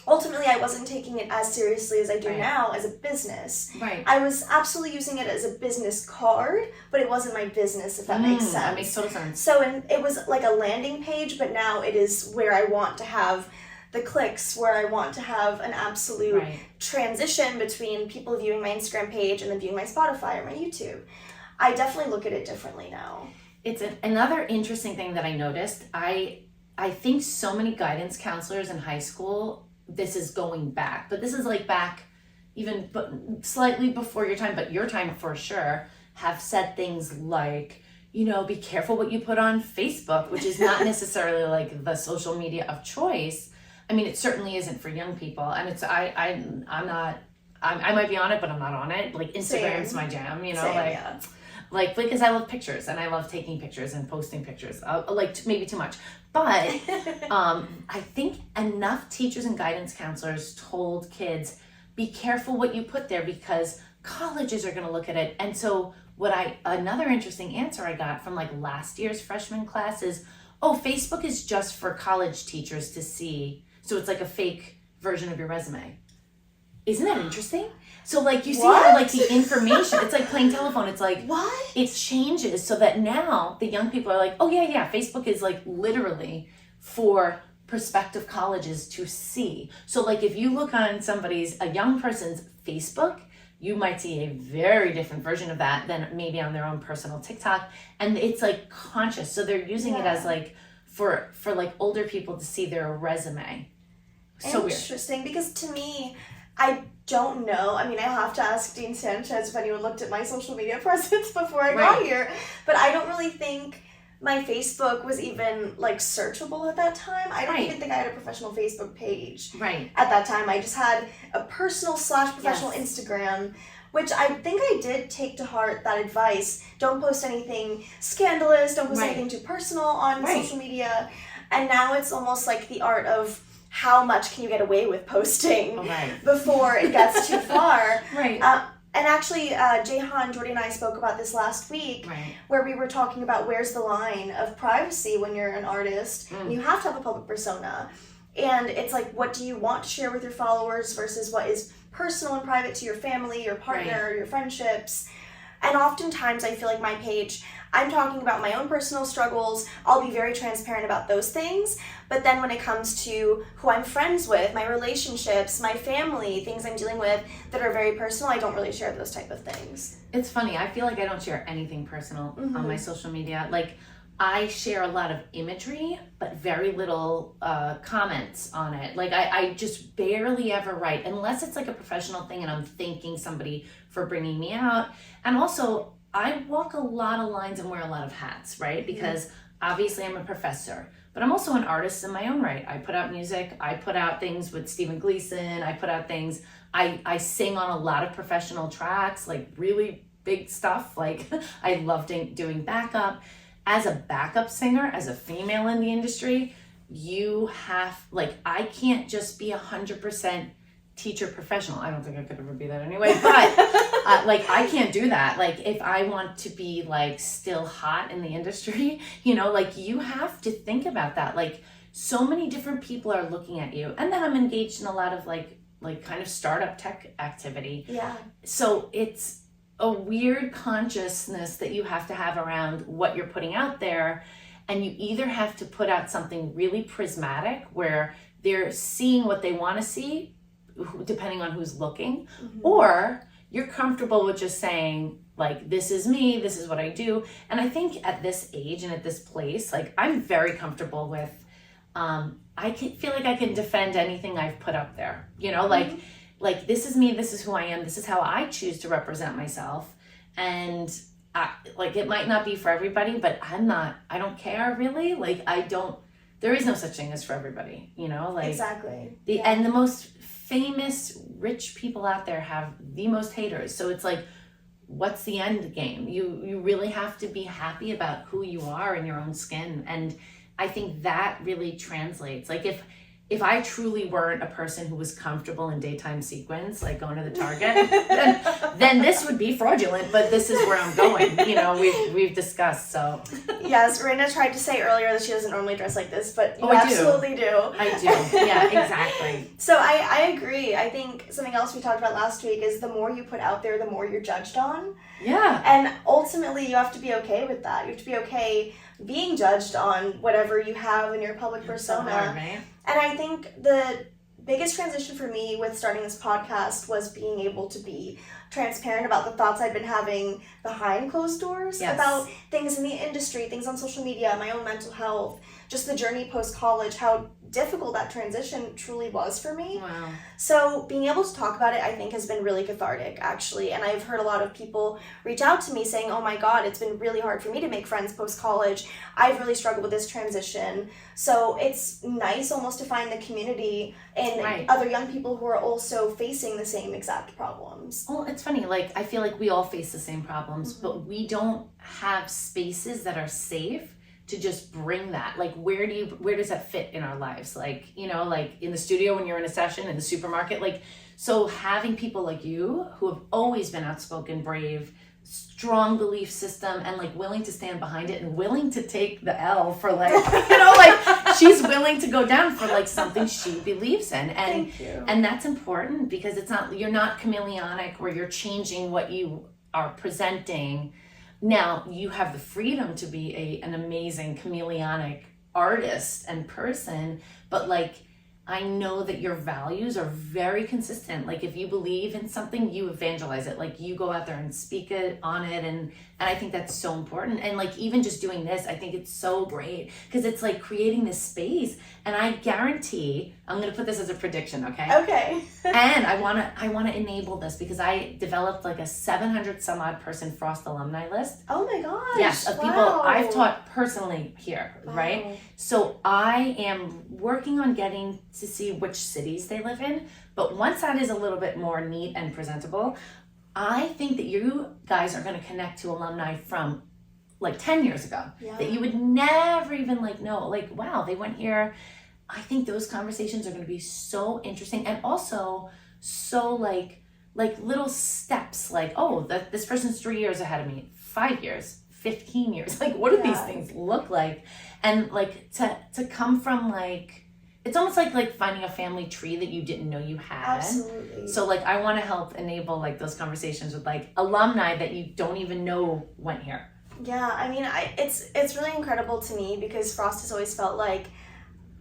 ultimately I wasn't taking it as seriously as I do now as a business. I was absolutely using it as a business card, but it wasn't my business, if that makes sense. That makes total sense. So it was like a landing page, but now it is where I want to have the clicks, where I want to have an absolute transition between people viewing my Instagram page and then viewing my Spotify or my YouTube. I definitely look at it differently now. It's another interesting thing that I noticed. I think so many guidance counselors in high school, this is going back, but this is like back even slightly before your time, but your time for sure, have said things like, you know, be careful what you put on Facebook, which is not necessarily like the social media of choice. I mean, it certainly isn't for young people, and it's I might be on it, but I'm not on it. Like, Instagram's my jam, you know. Like because I love pictures and I love taking pictures and posting pictures. Like maybe too much, but I think enough teachers and guidance counselors told kids, be careful what you put there because colleges are going to look at it. And so another interesting answer I got from like last year's freshman class is, oh, Facebook is just for college teachers to see. So it's like a fake version of your resume. Isn't that interesting? So like you see how like the information, it's like playing telephone. It's like, what? It changes so that now the young people are like, oh yeah, Facebook is like literally for prospective colleges to see. So like if you look on a young person's Facebook, you might see a very different version of that than maybe on their own personal TikTok. And it's like conscious. So they're using it as like for like older people to see their resume. So interesting, because to me, I don't know. I mean, I'll have to ask Dean Sanchez if anyone looked at my social media presence before I got here. But I don't really think my Facebook was even like searchable at that time. I don't even think I had a professional Facebook page at that time. I just had a personal / professional Instagram, which I think I did take to heart that advice. Don't post anything scandalous. Don't post anything too personal on social media. And now it's almost like the art of how much can you get away with posting before it gets too far. And actually, Jahan, Jordy, and I spoke about this last week, where we were talking about where's the line of privacy when you're an artist. And you have to have a public persona. And it's like, what do you want to share with your followers versus what is personal and private to your family, your partner, your friendships. And oftentimes I feel like my page, I'm talking about my own personal struggles. I'll be very transparent about those things. But then when it comes to who I'm friends with, my relationships, my family, things I'm dealing with that are very personal, I don't really share those type of things. It's funny. I feel like I don't share anything personal on my social media. Like, I share a lot of imagery, but very little comments on it. Like, I just barely ever write, unless it's like a professional thing and I'm thanking somebody for bringing me out. And also, I walk a lot of lines and wear a lot of hats, right? Because obviously I'm a professor, but I'm also an artist in my own right. I put out music. I put out things with Stephen Gleason. I put out things. I sing on a lot of professional tracks, like really big stuff. Like, I love doing backup. As a backup singer, as a female in the industry, you have, like, I can't just be 100% teacher professional. I don't think I could ever be that anyway, but like, I can't do that. Like, if I want to be like still hot in the industry, you know, like, you have to think about that. Like, so many different people are looking at you. And then I'm engaged in a lot of like kind of startup tech activity. Yeah. So it's a weird consciousness that you have to have around what you're putting out there. And you either have to put out something really prismatic where they're seeing what they want to see, depending on who's looking, or you're comfortable with just saying, like, this is me, this is what I do. And I think at this age and at this place, like, I'm very comfortable with, I feel like I can defend anything I've put up there, you know, like, this is me, this is who I am, this is how I choose to represent myself. And like, it might not be for everybody, but I don't care really. Like, there is no such thing as for everybody, you know, like, exactly. And the most famous rich people out there have the most haters. So it's like, what's the end game? You really have to be happy about who you are in your own skin. And I think that really translates. Like, if I truly weren't a person who was comfortable in daytime sequins, like going to the Target, then this would be fraudulent, but this is where I'm going. You know, we've discussed, so. Yes, Raina tried to say earlier that she doesn't normally dress like this, but you absolutely do. I do, yeah, exactly. So I agree. I think something else we talked about last week is the more you put out there, the more you're judged on. Yeah. And ultimately, you have to be okay with that. You have to be okay being judged on whatever you have in your public persona. So hard, man. And I think the biggest transition for me with starting this podcast was being able to be transparent about the thoughts I'd been having behind closed doors about things in the industry, things on social media, my own mental health, just the journey post-college, how difficult that transition truly was for me. Wow. So being able to talk about it, I think, has been really cathartic, actually. And I've heard a lot of people reach out to me saying, oh my God, it's been really hard for me to make friends post-college. I've really struggled with this transition. So it's nice almost to find the community and other young people who are also facing the same exact problems. Well, it's funny. Like, I feel like we all face the same problems, but we don't have spaces that are safe to just bring that. Like, where does that fit in our lives? Like, you know, like in the studio when you're in a session, in the supermarket, like, so having people like you who have always been outspoken, brave, strong belief system, and like willing to stand behind it and willing to take the L for, like, you know, like, she's willing to go down for like something she believes in. And Thank you. And that's important because you're not chameleonic where you're changing what you are presenting. Now, you have the freedom to be an amazing chameleonic artist and person, but like, I know that your values are very consistent. Like, if you believe in something, you evangelize it. Like, you go out there and speak on it. And I think that's so important. And like, even just doing this, I think it's so great because it's like creating this space. And I guarantee, I'm going to put this as a prediction, okay? Okay. And I want to enable this because I developed like a 700 some odd person Frost alumni list. Oh my gosh. Yes, of people I've taught personally here, right? So I am working on getting to see which cities they live in. But once that is a little bit more neat and presentable, I think that you guys are going to connect to alumni from like 10 years ago that you would never even like know, like, wow, they went here. I think those conversations are going to be so interesting and also so like little steps, like, oh, this person's 3 years ahead of me, 5 years, 15 years. Like, what do these things look like? And like to come from like, it's almost like finding a family tree that you didn't know you had. Absolutely. So like, I want to help enable like those conversations with like alumni that you don't even know went here. Yeah, I mean, it's really incredible to me because Frost has always felt like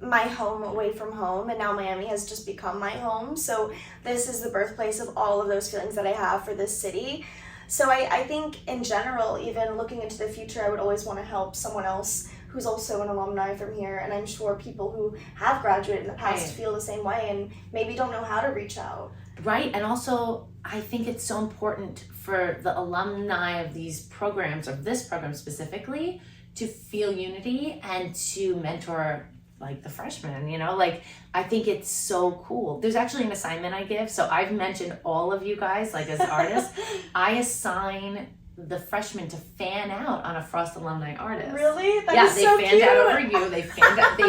my home away from home, and now Miami has just become my home. So this is the birthplace of all of those feelings that I have for this city. So I think in general, even looking into the future, I would always want to help someone else who's also an alumni from here, and I'm sure people who have graduated in the past feel the same way and maybe don't know how to reach out. Right, and also I think it's so important for the alumni of these programs, of this program specifically, to feel unity and to mentor like the freshmen, you know, like I think it's so cool. There's actually an assignment I give. So I've mentioned all of you guys, like as artists, I assign the freshmen to fan out on a Frost alumni artist. Really? That is so cute. They fanned out over you. They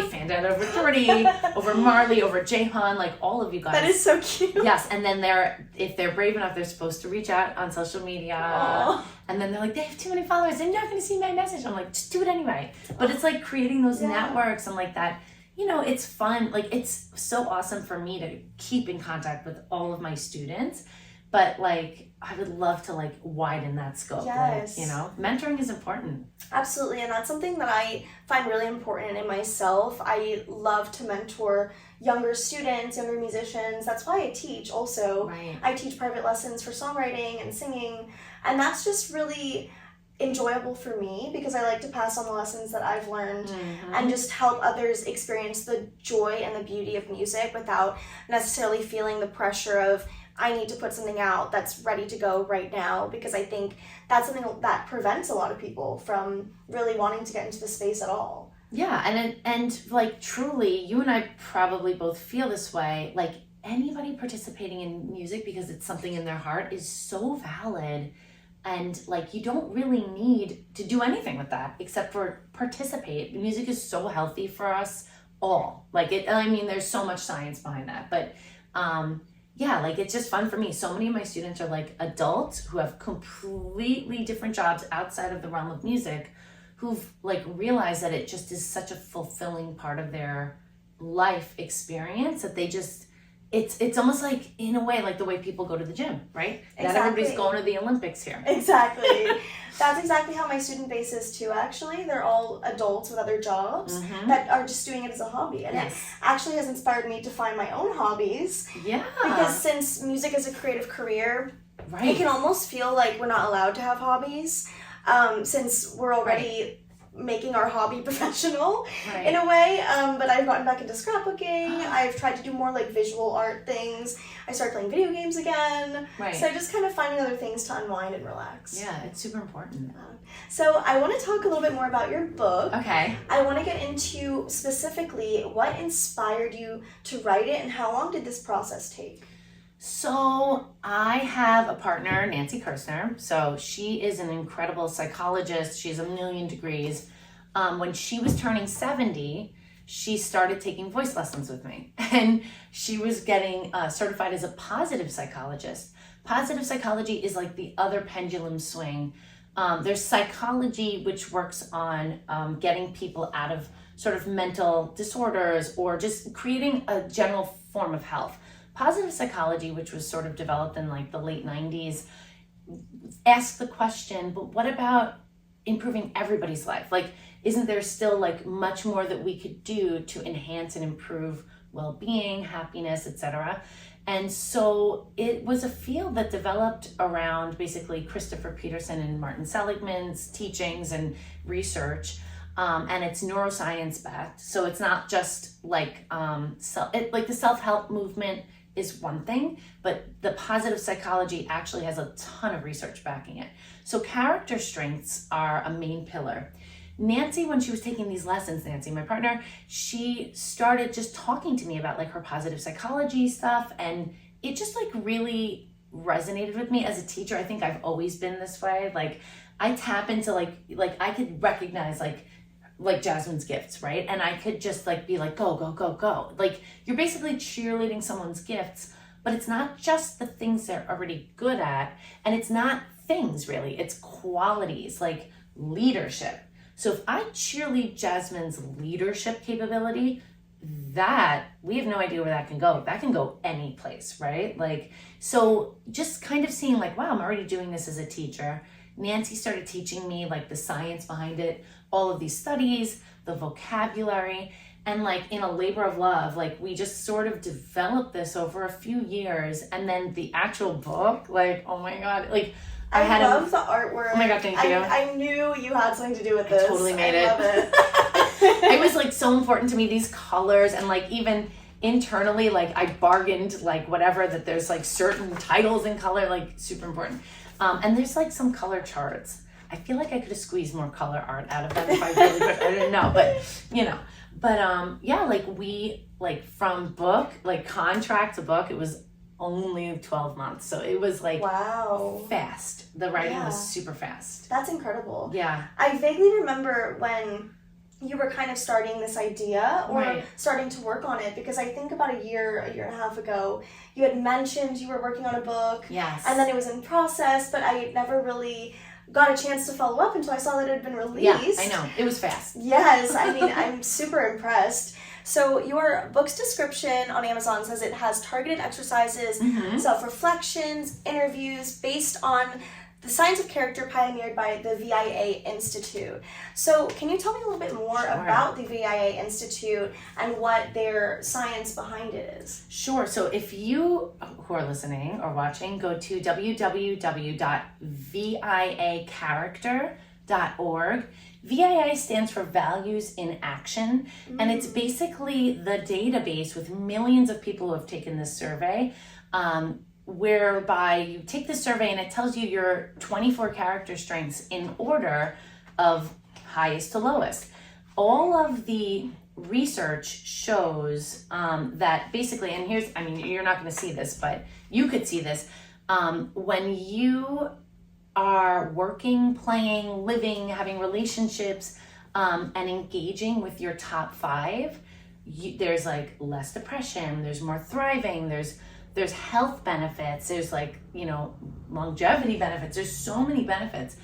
fanned out over Jordy, over Marley, over Jahan, like all of you guys. That is so cute. Yes, and then if they're brave enough, they're supposed to reach out on social media. Aww. And then they're like, they have too many followers. They're not going to see my message. I'm like, just do it anyway. But it's like creating those networks and like that. You know, it's fun. Like it's so awesome for me to keep in contact with all of my students. But like, I would love to like widen that scope. Yes. Like, you know, mentoring is important. Absolutely. And that's something that I find really important in myself. I love to mentor younger students, younger musicians. That's why I teach also. Right. I teach private lessons for songwriting and singing. And that's just really enjoyable for me because I like to pass on the lessons that I've learned and just help others experience the joy and the beauty of music without necessarily feeling the pressure of I need to put something out that's ready to go right now, because I think that's something that prevents a lot of people from really wanting to get into the space at all. Yeah, and like truly, you and I probably both feel this way. Like anybody participating in music because it's something in their heart is so valid. And like you don't really need to do anything with that except for participate. Music is so healthy for us all. Like I mean, there's so much science behind that, but yeah, like it's just fun for me. So many of my students are like adults who have completely different jobs outside of the realm of music, who've like realized that it just is such a fulfilling part of their life experience that they just, it's almost like in a way like the way people go to the gym, right? Exactly. Not everybody's going to the Olympics here. Exactly. That's exactly how my student base is too, actually. They're all adults with other jobs that are just doing it as a hobby. And it actually has inspired me to find my own hobbies. Yeah. Because since music is a creative career, it can almost feel like we're not allowed to have hobbies since we're already making our hobby professional in a way. But I've gotten back into scrapbooking. I've tried to do more like visual art things. I started playing video games again. So just kind of finding other things to unwind and relax. Yeah, it's super important. So I want to talk a little bit more about your book. Okay. I want to get into specifically what inspired you to write it and how long did this process take? So I have a partner, Nancy Kirstner. So she is an incredible psychologist. She has 1 million degrees. When she was turning 70, she started taking voice lessons with me. And she was getting certified as a positive psychologist. Positive psychology is like the other pendulum swing. There's psychology, which works on getting people out of sort of mental disorders or just creating a general form of health. Positive psychology, which was sort of developed in like the late 90s, asks the question, but what about improving everybody's life? Like, isn't there still like much more that we could do to enhance and improve well-being, happiness, etc.? And so it was a field that developed around basically Christopher Peterson and Martin Seligman's teachings and research. And it's neuroscience backed. So it's not just like, like the self-help movement is one thing, but the positive psychology actually has a ton of research backing it. So character strengths are a main pillar. Nancy, when she was taking these lessons, Nancy, my partner, she started just talking to me about like her positive psychology stuff. And it just like really resonated with me as a teacher. I think I've always been this way. Like I tap into like I could recognize like Jasmine's gifts, right? And I could just like be like, go, go, go, go. Like you're basically cheerleading someone's gifts, but it's not just the things they're already good at. And it's not things really, it's qualities like leadership. So if I cheerlead Jasmine's leadership capability, that we have no idea where that can go. That can go any place, right? Like, so just kind of seeing like, wow, I'm already doing this as a teacher. Nancy started teaching me like the science behind it, all of these studies, the vocabulary, and like in a labor of love, like we just sort of developed this over a few years. And then the actual book, like, oh my God, like I love the artwork. Oh my God, thank you. I knew you had something to do with this. I totally made it. Love it. It was like so important to me, these colors, and like even internally, like I bargained like whatever, that there's like certain titles in color, like super important. And there's like some color charts. I feel like I could have squeezed more color art out of them if I really could. I didn't know, but you know. But yeah, like we, like from book, like contract to book, it was only 12 months. So it was like, wow, fast. The writing was super fast. That's incredible. Yeah. I vaguely remember when you were kind of starting this idea or starting to work on it, because I think about a year and a half ago, you had mentioned you were working on a book. Yes. And then it was in process, but I never really got a chance to follow up until I saw that it had been released. Yeah, I know. It was fast. Yes, I mean, I'm super impressed. So your book's description on Amazon says it has targeted exercises, self-reflections, interviews based on the science of character pioneered by the VIA Institute. So can you tell me a little bit more about the VIA Institute and what their science behind it is? Sure. So if you who are listening or watching, go to www.viacharacter.org. VIA stands for Values in Action, and it's basically the database with millions of people who have taken this survey, whereby you take the survey and it tells you your 24 character strengths in order of highest to lowest. All of the research shows that basically, and here's, I mean, you're not going to see this, but you could see this, when you are working, playing, living, having relationships, and engaging with your top 5, there's like less depression, there's more thriving, there's health benefits, there's like, you know, longevity benefits, there's so many benefits,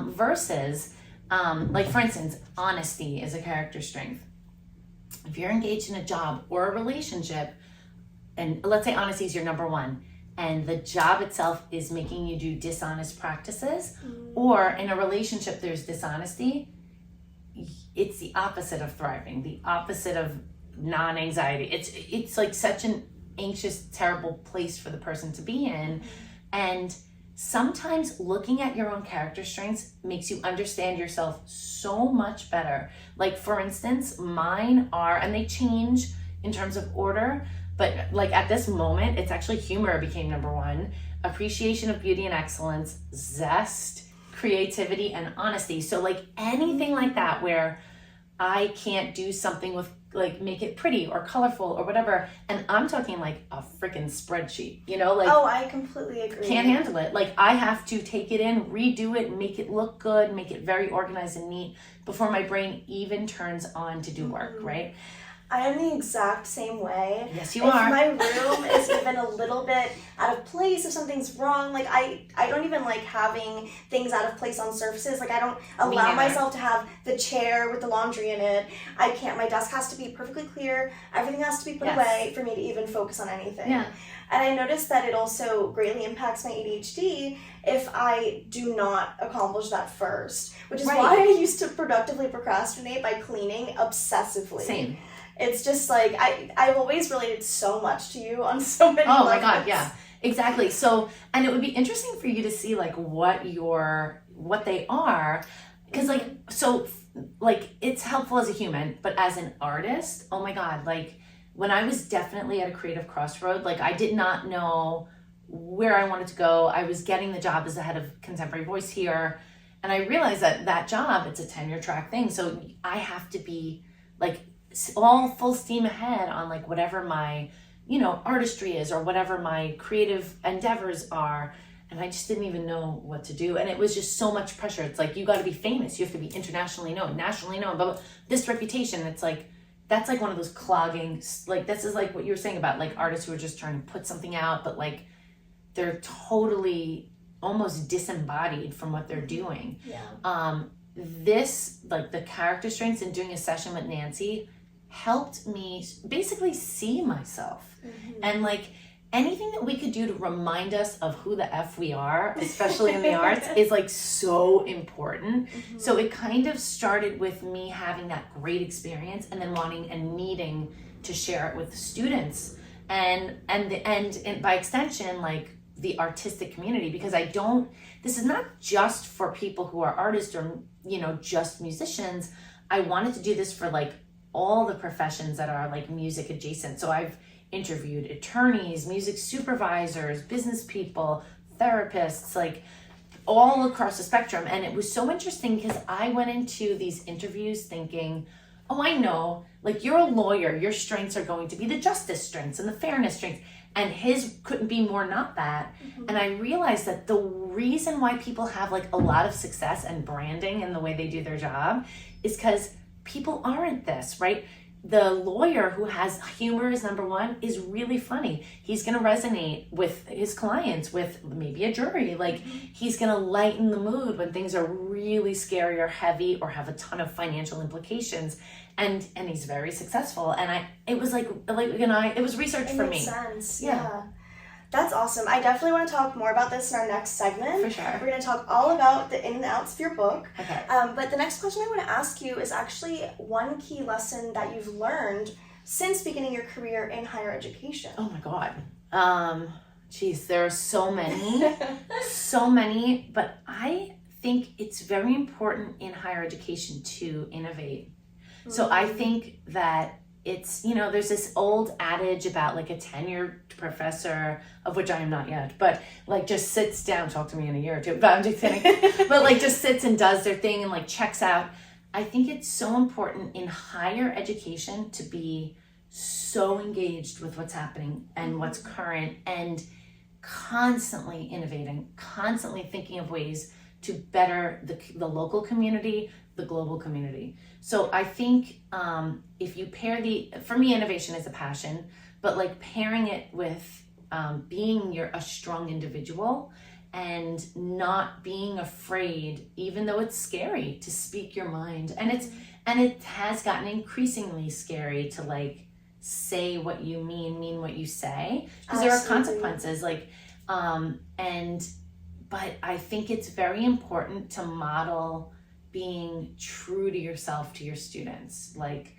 versus like for instance, honesty is a character strength. If you're engaged in a job or a relationship, and let's say honesty is your number 1, and the job itself is making you do dishonest practices, or in a relationship there's dishonesty, it's the opposite of thriving, the opposite of non-anxiety. It's like such an anxious, terrible place for the person to be in. And sometimes looking at your own character strengths makes you understand yourself so much better. Like for instance, mine are, and they change in terms of order, but like at this moment, it's actually humor became number 1, appreciation of beauty and excellence, zest, creativity, and honesty. So like anything like that where I can't do something with like make it pretty or colorful or whatever, and I'm talking like a freaking spreadsheet, you know, like, oh, I completely agree. Can't handle it. Like I have to take it in, redo it, make it look good, make it very organized and neat before my brain even turns on to do work, right? I am the exact same way. Yes, you are. If my room is even a little bit out of place, if something's wrong, like I don't even like having things out of place on surfaces. Like I don't allow myself to have the chair with the laundry in it. I can't. My desk has to be perfectly clear. Everything has to be put away for me to even focus on anything. Yeah. And I noticed that it also greatly impacts my ADHD if I do not accomplish that first, which is why I used to productively procrastinate by cleaning obsessively. Same. It's just like, I've always related so much to you on so many levels. Oh my God, yeah, exactly. So, and it would be interesting for you to see like what they are, because like, so like it's helpful as a human, but as an artist, oh my God, like when I was definitely at a creative crossroad, like I did not know where I wanted to go. I was getting the job as the head of Contemporary Voice here, and I realized that job, it's a tenure track thing, so I have to be like all full steam ahead on like whatever my, you know, artistry is or whatever my creative endeavors are. And I just didn't even know what to do. And it was just so much pressure. It's like, you got to be famous. You have to be internationally known, nationally known, but this reputation, it's like, that's like one of those clogging, like this is like what you were saying about like artists who are just trying to put something out, but like they're totally almost disembodied from what they're doing. Yeah. This, like the character strengths and doing a session with Nancy helped me basically see myself. And like anything that we could do to remind us of who the F we are, especially in the arts, is like so important. So it kind of started with me having that great experience and then wanting and needing to share it with the students and by extension, like the artistic community, because this is not just for people who are artists or, you know, just musicians. I wanted to do this for like all the professions that are like music adjacent. So I've interviewed attorneys, music supervisors, business people, therapists, like all across the spectrum. And it was so interesting because I went into these interviews thinking, oh, I know, like you're a lawyer, your strengths are going to be the justice strengths and the fairness strengths. And his couldn't be more not that. And I realized that the reason why people have like a lot of success and branding in the way they do their job is because people aren't this, right? The lawyer who has humor as number one is really funny. He's going to resonate with his clients, with maybe a jury. Like he's going to lighten the mood when things are really scary or heavy or have a ton of financial implications. And he's very successful. And it was it was research for me. Makes sense. Yeah. That's awesome. I definitely want to talk more about this in our next segment. For sure. We're going to talk all about the in and outs of your book. Okay. But the next question I want to ask you is actually one key lesson that you've learned since beginning your career in higher education. Oh my God. Geez, there are so many, but I think it's very important in higher education to innovate. So I think that it's, you know, there's this old adage about like a tenured professor, of which I am not yet, but like just sits down, talk to me in a year or two, but I'm just kidding, but like just sits and does their thing and like checks out. I think it's so important in higher education to be so engaged with what's happening and what's current and constantly innovating, constantly thinking of ways to better the local community, the global community. So I think if you pair for me, innovation is a passion, but like pairing it with being a strong individual and not being afraid, even though it's scary, to speak your mind. And it has gotten increasingly scary to like say what you mean what you say, because there are consequences. But I think it's very important to model being true to yourself, to your students. Like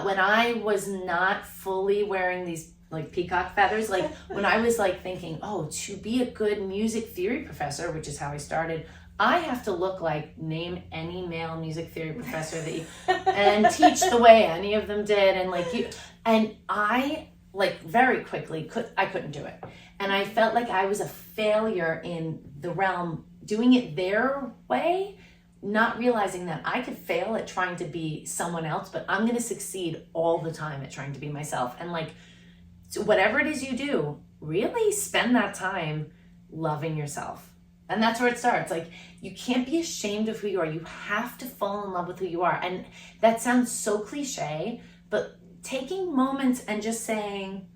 when I was not fully wearing these like peacock feathers, like when I was like thinking, oh, to be a good music theory professor, which is how I started, I have to look like name any male music theory professor and teach the way any of them did. And I like very quickly I couldn't do it. And I felt like I was a failure in the realm, doing it their way, not realizing that I could fail at trying to be someone else, but I'm going to succeed all the time at trying to be myself. And like, so whatever it is you do, really spend that time loving yourself. And that's where it starts. Like, you can't be ashamed of who you are. You have to fall in love with who you are. And that sounds so cliche, but taking moments and just saying,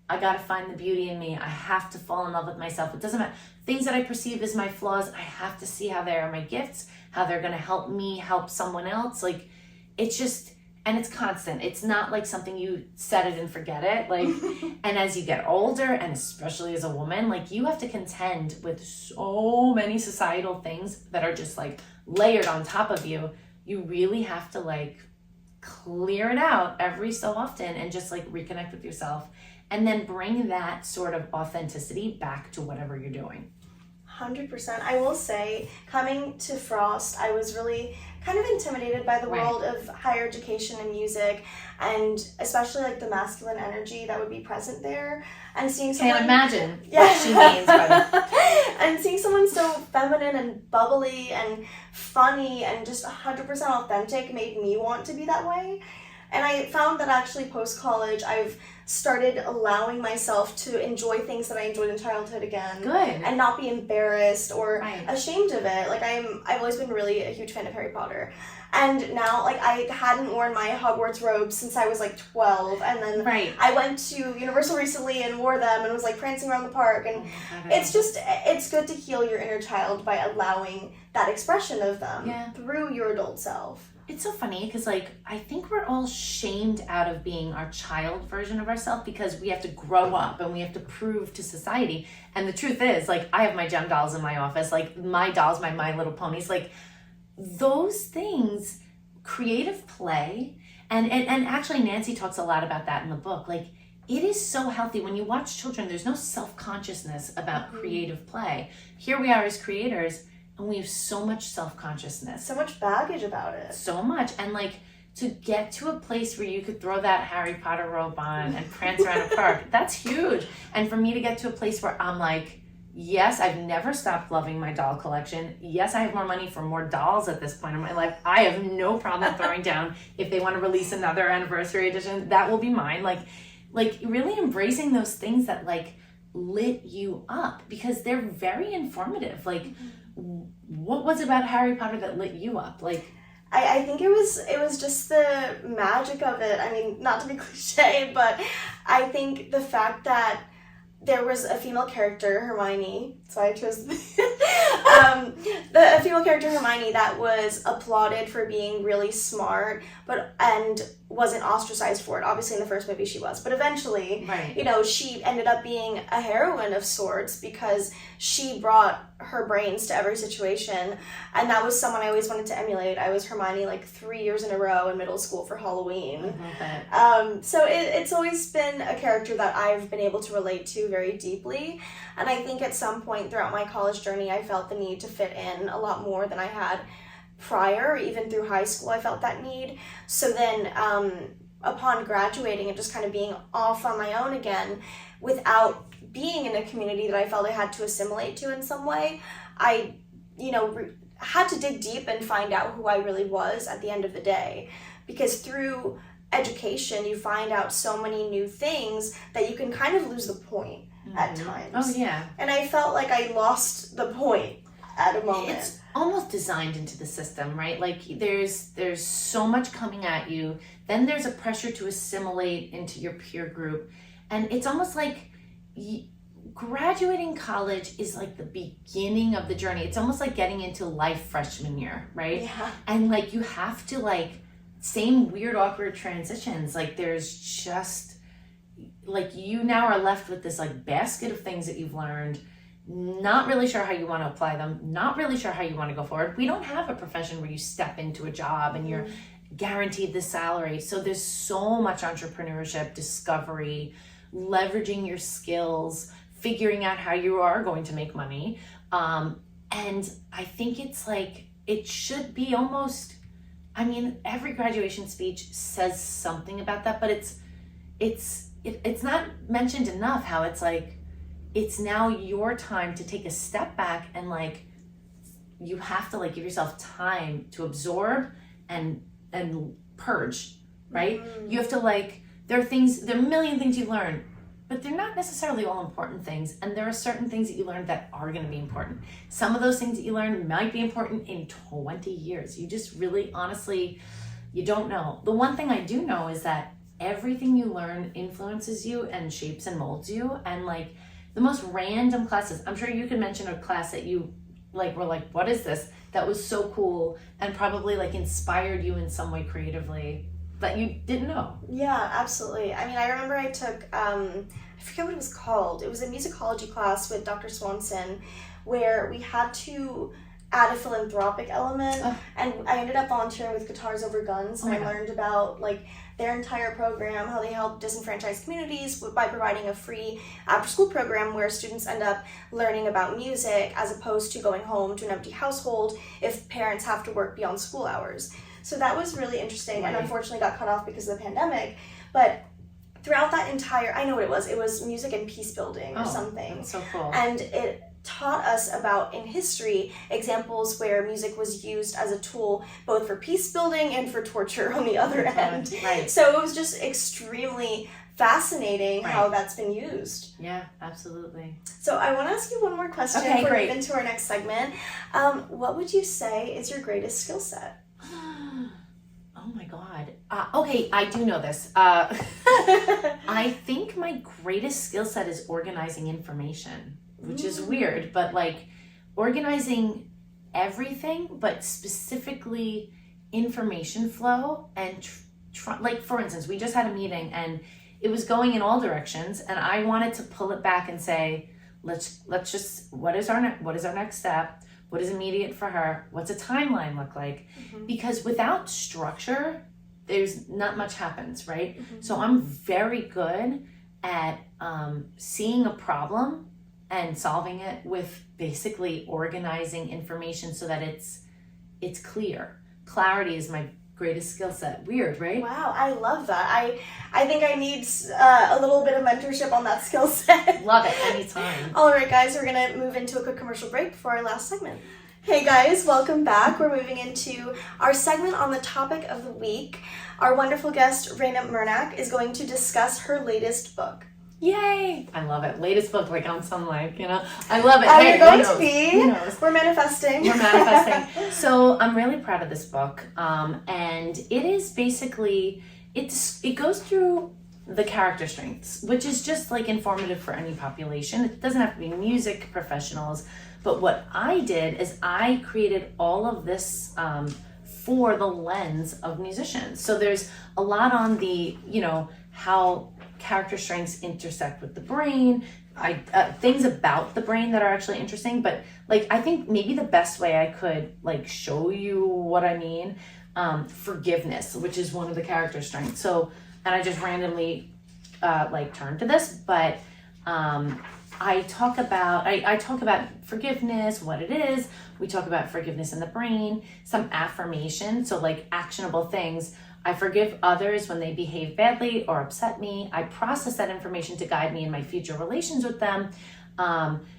I got to find the beauty in me. I have to fall in love with myself. It doesn't matter. Things that I perceive as my flaws, I have to see how they are my gifts, how they're going to help me help someone else. Like, it's just, and it's constant. It's not like something you set it and forget it. Like, and as you get older, and especially as a woman, like you have to contend with so many societal things that are just like layered on top of you. You really have to like clear it out every so often and just like reconnect with yourself. And then bring that sort of authenticity back to whatever you're doing. 100%. I will say, coming to Frost, I was really kind of intimidated by the world of higher education and music, and especially like the masculine energy that would be present there. And seeing someone, can't imagine what she means by that. And seeing someone so feminine and bubbly and funny and just 100% authentic made me want to be that way. And I found that actually post-college, I've started allowing myself to enjoy things that I enjoyed in childhood again. Good. And not be embarrassed or ashamed of it. Like, I've always been really a huge fan of Harry Potter. And now, like, I hadn't worn my Hogwarts robes since I was, like, 12. And then I went to Universal recently and wore them and was, like, prancing around the park. And it's just, it's good to heal your inner child by allowing that expression of them through your adult self. It's so funny because, like, I think we're all shamed out of being our child version of ourselves because we have to grow up and we have to prove to society. And the truth is, like, I have my gem dolls in my office, like my dolls, my My Little Ponies, like those things, creative play. And actually Nancy talks a lot about that in the book. Like, it is so healthy. When you watch children, there's no self-consciousness about creative play. Here we are as creators, and we have so much self-consciousness. So much baggage about it. So much. And like, to get to a place where you could throw that Harry Potter robe on and prance around a park, that's huge. And for me to get to a place where I'm like, yes, I've never stopped loving my doll collection. Yes, I have more money for more dolls at this point in my life. I have no problem throwing down. If they want to release another anniversary edition, that will be mine. Like really embracing those things that like lit you up, because they're very informative. Like, what was it about Harry Potter that lit you up? Like, I think it was just the magic of it. I mean, not to be cliche, but I think the fact that there was a female character, Hermione, so I chose a female character, Hermione, that was applauded for being really smart, and wasn't ostracized for it. Obviously in the first movie she was, but eventually, right. You know, she ended up being a heroine of sorts because she brought her brains to every situation, and that was someone I always wanted to emulate. I was Hermione like 3 years in a row in middle school for Halloween. So it's always been a character that I've been able to relate to very deeply, and I think at some point throughout my college journey I felt the need to fit in a lot more than I had prior. Even through high school I felt that need. So then upon graduating and just kind of being off on my own again without being in a community that I felt I had to assimilate to in some way, I had to dig deep and find out who I really was at the end of the day, because through education you find out so many new things that you can kind of lose the point at times. Oh yeah. And I felt like I lost the point at a moment. It's almost designed into the system, right? Like there's so much coming at you, then there's a pressure to assimilate into your peer group, and it's almost like graduating college is like the beginning of the journey. It's almost like getting into life freshman year, right? Yeah. And like you have to like, same weird awkward transitions, like there's just like, you now are left with this like basket of things that you've learned, not really sure how you want to apply them, not really sure how you want to go forward. We don't have a profession where you step into a job and you're guaranteed the salary. So there's so much entrepreneurship, discovery, leveraging your skills, figuring out how you are going to make money. And I think it's like, it should be almost, I mean, every graduation speech says something about that, but it's not mentioned enough how it's like, it's now your time to take a step back, and like, you have to like give yourself time to absorb and purge, right? You have to like, there are a million things you learn, but they're not necessarily all important things. And there are certain things that you learn that are going to be important. Some of those things that you learn might be important in 20 years. You just really, honestly, you don't know. The one thing I do know is that everything you learn influences you and shapes and molds you. And like the most random classes, I'm sure you can mention a class that you like were like, what is this? That was so cool and probably like inspired you in some way creatively that you didn't know. Yeah, absolutely. I mean, I remember I took, I forget what it was called. It was a musicology class with Dr. Swanson where we had to add a philanthropic element, and I ended up volunteering with Guitars Over Guns, and I learned about like their entire program, how they help disenfranchised communities by providing a free after-school program where students end up learning about music as opposed to going home to an empty household if parents have to work beyond school hours. So that was really interesting, and unfortunately got cut off because of the pandemic. But throughout that entire, I know what it was music and peace building or something. That's so cool. And it taught us about, in history, examples where music was used as a tool both for peace building and for torture on the other end. Right. So it was just extremely fascinating how that's been used. Yeah, absolutely. So I want to ask you one more question before we get into our next segment. What would you say is your greatest skill set? Oh my God. Okay, I do know this. I think my greatest skill set is organizing information, which is weird, but like organizing everything, but specifically information flow and like, for instance, we just had a meeting and it was going in all directions, and I wanted to pull it back and say, let's just, what is our next step? What is immediate for her? What's a timeline look like? Because without structure, there's not much happens, right? So I'm very good at seeing a problem and solving it with basically organizing information so that it's clear. Clarity is my greatest skill set. Weird, right? Wow, I love that. I think I need a little bit of mentorship on that skill set. Love it, anytime. All right, guys, we're going to move into a quick commercial break before our last segment. Hey guys, welcome back. We're moving into our segment on the topic of the week. Our wonderful guest, Raina Mnac, is going to discuss her latest book. Yay! I love it. Latest book, like on Sun Life, you know? I love it. Hey, you're going to be. We're manifesting. We're manifesting. So I'm really proud of this book. And it is basically, it goes through the character strengths, which is just like informative for any population. It doesn't have to be music professionals. But what I did is I created all of this for the lens of musicians. So there's a lot on the, how character strengths intersect with the brain, things about the brain that are actually interesting. But like, I think maybe the best way I could like show you what I mean, forgiveness, which is one of the character strengths. So, and I just randomly turned to this, but I talk about forgiveness, what it is. We talk about forgiveness in the brain, some affirmation, so like actionable things. I forgive others when they behave badly or upset me. I process that information to guide me in my future relations with them.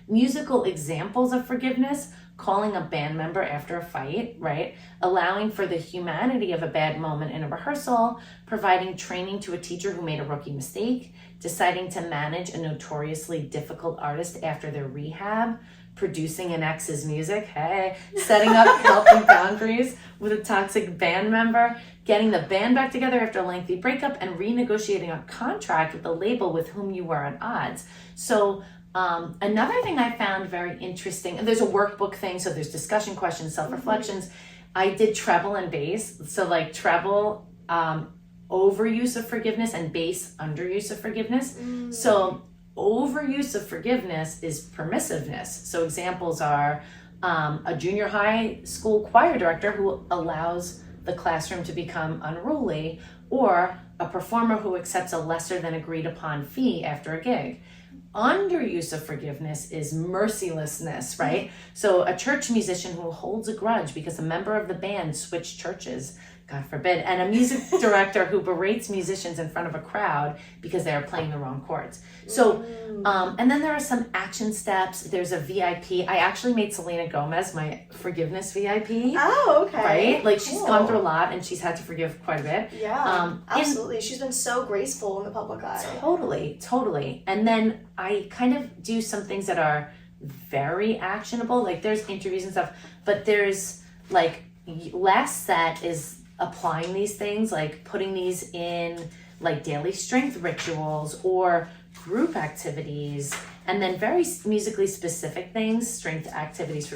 Musical examples of forgiveness, calling a band member after a fight, right? Allowing for the humanity of a bad moment in a rehearsal, providing training to a teacher who made a rookie mistake, deciding to manage a notoriously difficult artist after their rehab, producing an ex's music, setting up healthy boundaries with a toxic band member, getting the band back together after a lengthy breakup, and renegotiating a contract with the label with whom you were at odds. So another thing I found very interesting, and there's a workbook thing, so there's discussion questions, self-reflections. I did treble and bass. So like treble, overuse of forgiveness, and bass, underuse of forgiveness. So overuse of forgiveness is permissiveness. So examples are a junior high school choir director who allows the classroom to become unruly, or a performer who accepts a lesser than agreed upon fee after a gig. Underuse of forgiveness is mercilessness, right? So a church musician who holds a grudge because a member of the band switched churches, God forbid, and a music director who berates musicians in front of a crowd because they are playing the wrong chords. So, and then there are some action steps. There's a VIP. I actually made Selena Gomez my forgiveness VIP. Oh, okay. Right? Like she's gone through a lot and she's had to forgive quite a bit. Yeah, absolutely. She's been so graceful in the public eye. Totally. And then I kind of do some things that are very actionable. Like there's interviews and stuff, but there's like last set is applying these things, like putting these in like daily strength rituals or group activities, and then very musically specific things, strength activities for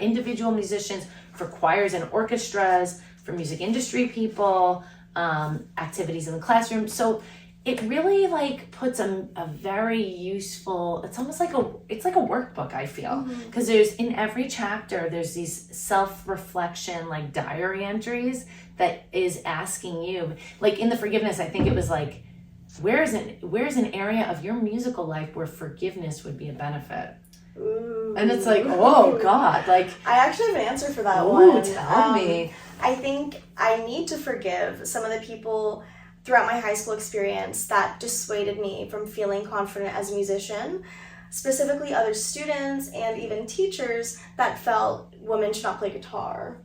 individual musicians, for choirs and orchestras, for music industry people, activities in the classroom. So it really like puts a very useful, it's almost like it's like a workbook, I feel, because there's in every chapter there's these self-reflection like diary entries that is asking you, like in the forgiveness, I think it was like, where's an area of your musical life where forgiveness would be a benefit? Ooh. And it's like, oh God, like I actually have an answer for that one. Tell me. I think I need to forgive some of the people throughout my high school experience that dissuaded me from feeling confident as a musician, specifically other students and even teachers that felt women should not play guitar.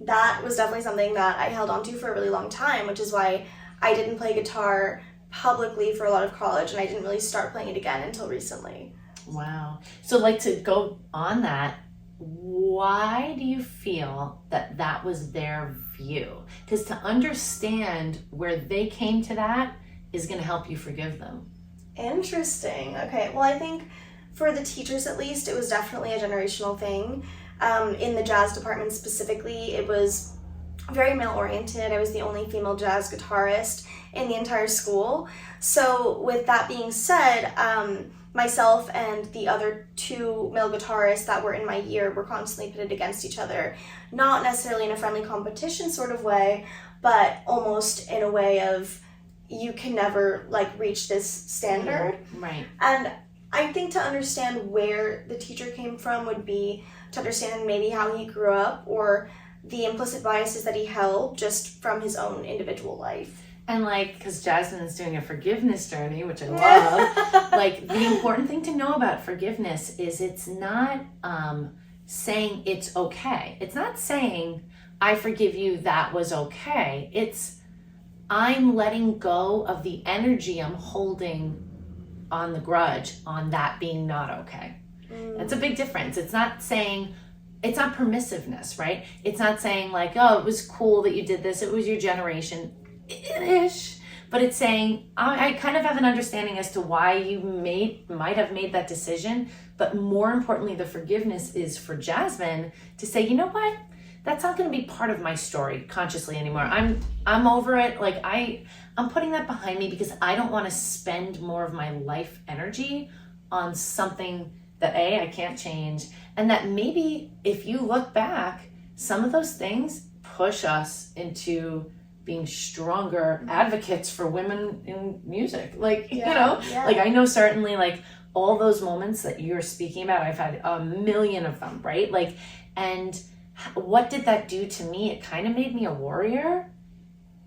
That was definitely something that I held on to for a really long time, which is why I didn't play guitar publicly for a lot of college, and I didn't really start playing it again until recently. Wow. So like to go on that, why do you feel that was their view? Because to understand where they came to that is going to help you forgive them. Interesting. Okay. Well, I think for the teachers at least, it was definitely a generational thing. In the jazz department specifically, it was very male-oriented. I was the only female jazz guitarist in the entire school. So with that being said, myself and the other 2 male guitarists that were in my year were constantly pitted against each other, not necessarily in a friendly competition sort of way, but almost in a way of you can never like reach this standard. Right. And I think to understand where the teacher came from would be to understand maybe how he grew up or the implicit biases that he held just from his own individual life. And like, because Jasmine's doing a forgiveness journey, which I love, like the important thing to know about forgiveness is it's not saying it's okay. It's not saying, I forgive you, that was okay. It's, I'm letting go of the energy I'm holding on the grudge, on that being not okay. That's a big difference. It's not saying, it's not permissiveness, right? It's not saying like, oh, it was cool that you did this. It was your generation. Ish. But it's saying, I kind of have an understanding as to why you might have made that decision. But more importantly, the forgiveness is for Jasmine to say, you know what? That's not going to be part of my story consciously anymore. I'm over it. Like I'm putting that behind me because I don't want to spend more of my life energy on something that I can't change. And that maybe if you look back, some of those things push us into being stronger advocates for women in music. Like, you know, like I know certainly like all those moments that you're speaking about, I've had a million of them, right? Like, and what did that do to me? It kind of made me a warrior,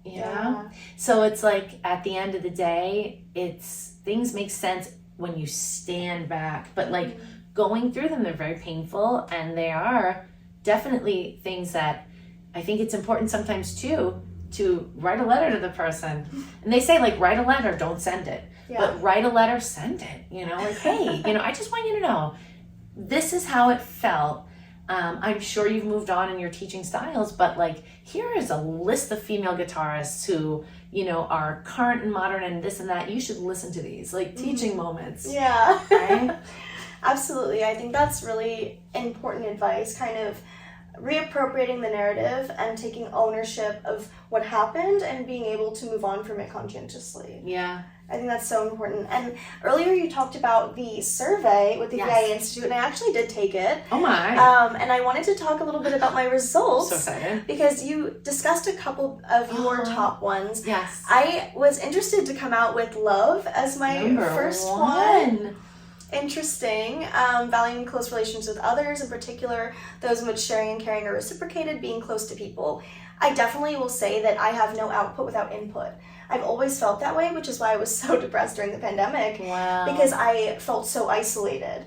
you know? So it's like at the end of the day, it's things make sense when you stand back, but like going through them, they're very painful, and they are definitely things that I think it's important sometimes too to write a letter to the person. And they say like, write a letter, don't send it. But write a letter, send it, you know, like, hey, you know, I just want you to know, this is how it felt. I'm sure you've moved on in your teaching styles, but like, here is a list of female guitarists who, you know, are current and modern and this and that. You should listen to these, like teaching moments. Yeah. Right? Absolutely. I think that's really important advice, kind of reappropriating the narrative and taking ownership of what happened and being able to move on from it conscientiously. Yeah. I think that's so important. And earlier you talked about the survey with the VIA Institute, and I actually did take it. Oh my. And I wanted to talk a little bit about my results. So excited. Because you discussed a couple of your top ones. Yes. I was interested to come out with love as my first one. Interesting. Valuing close relations with others, in particular those in which sharing and caring are reciprocated, being close to people. I definitely will say that I have no output without input. I've always felt that way, which is why I was so depressed during the pandemic. Wow. Because I felt so isolated.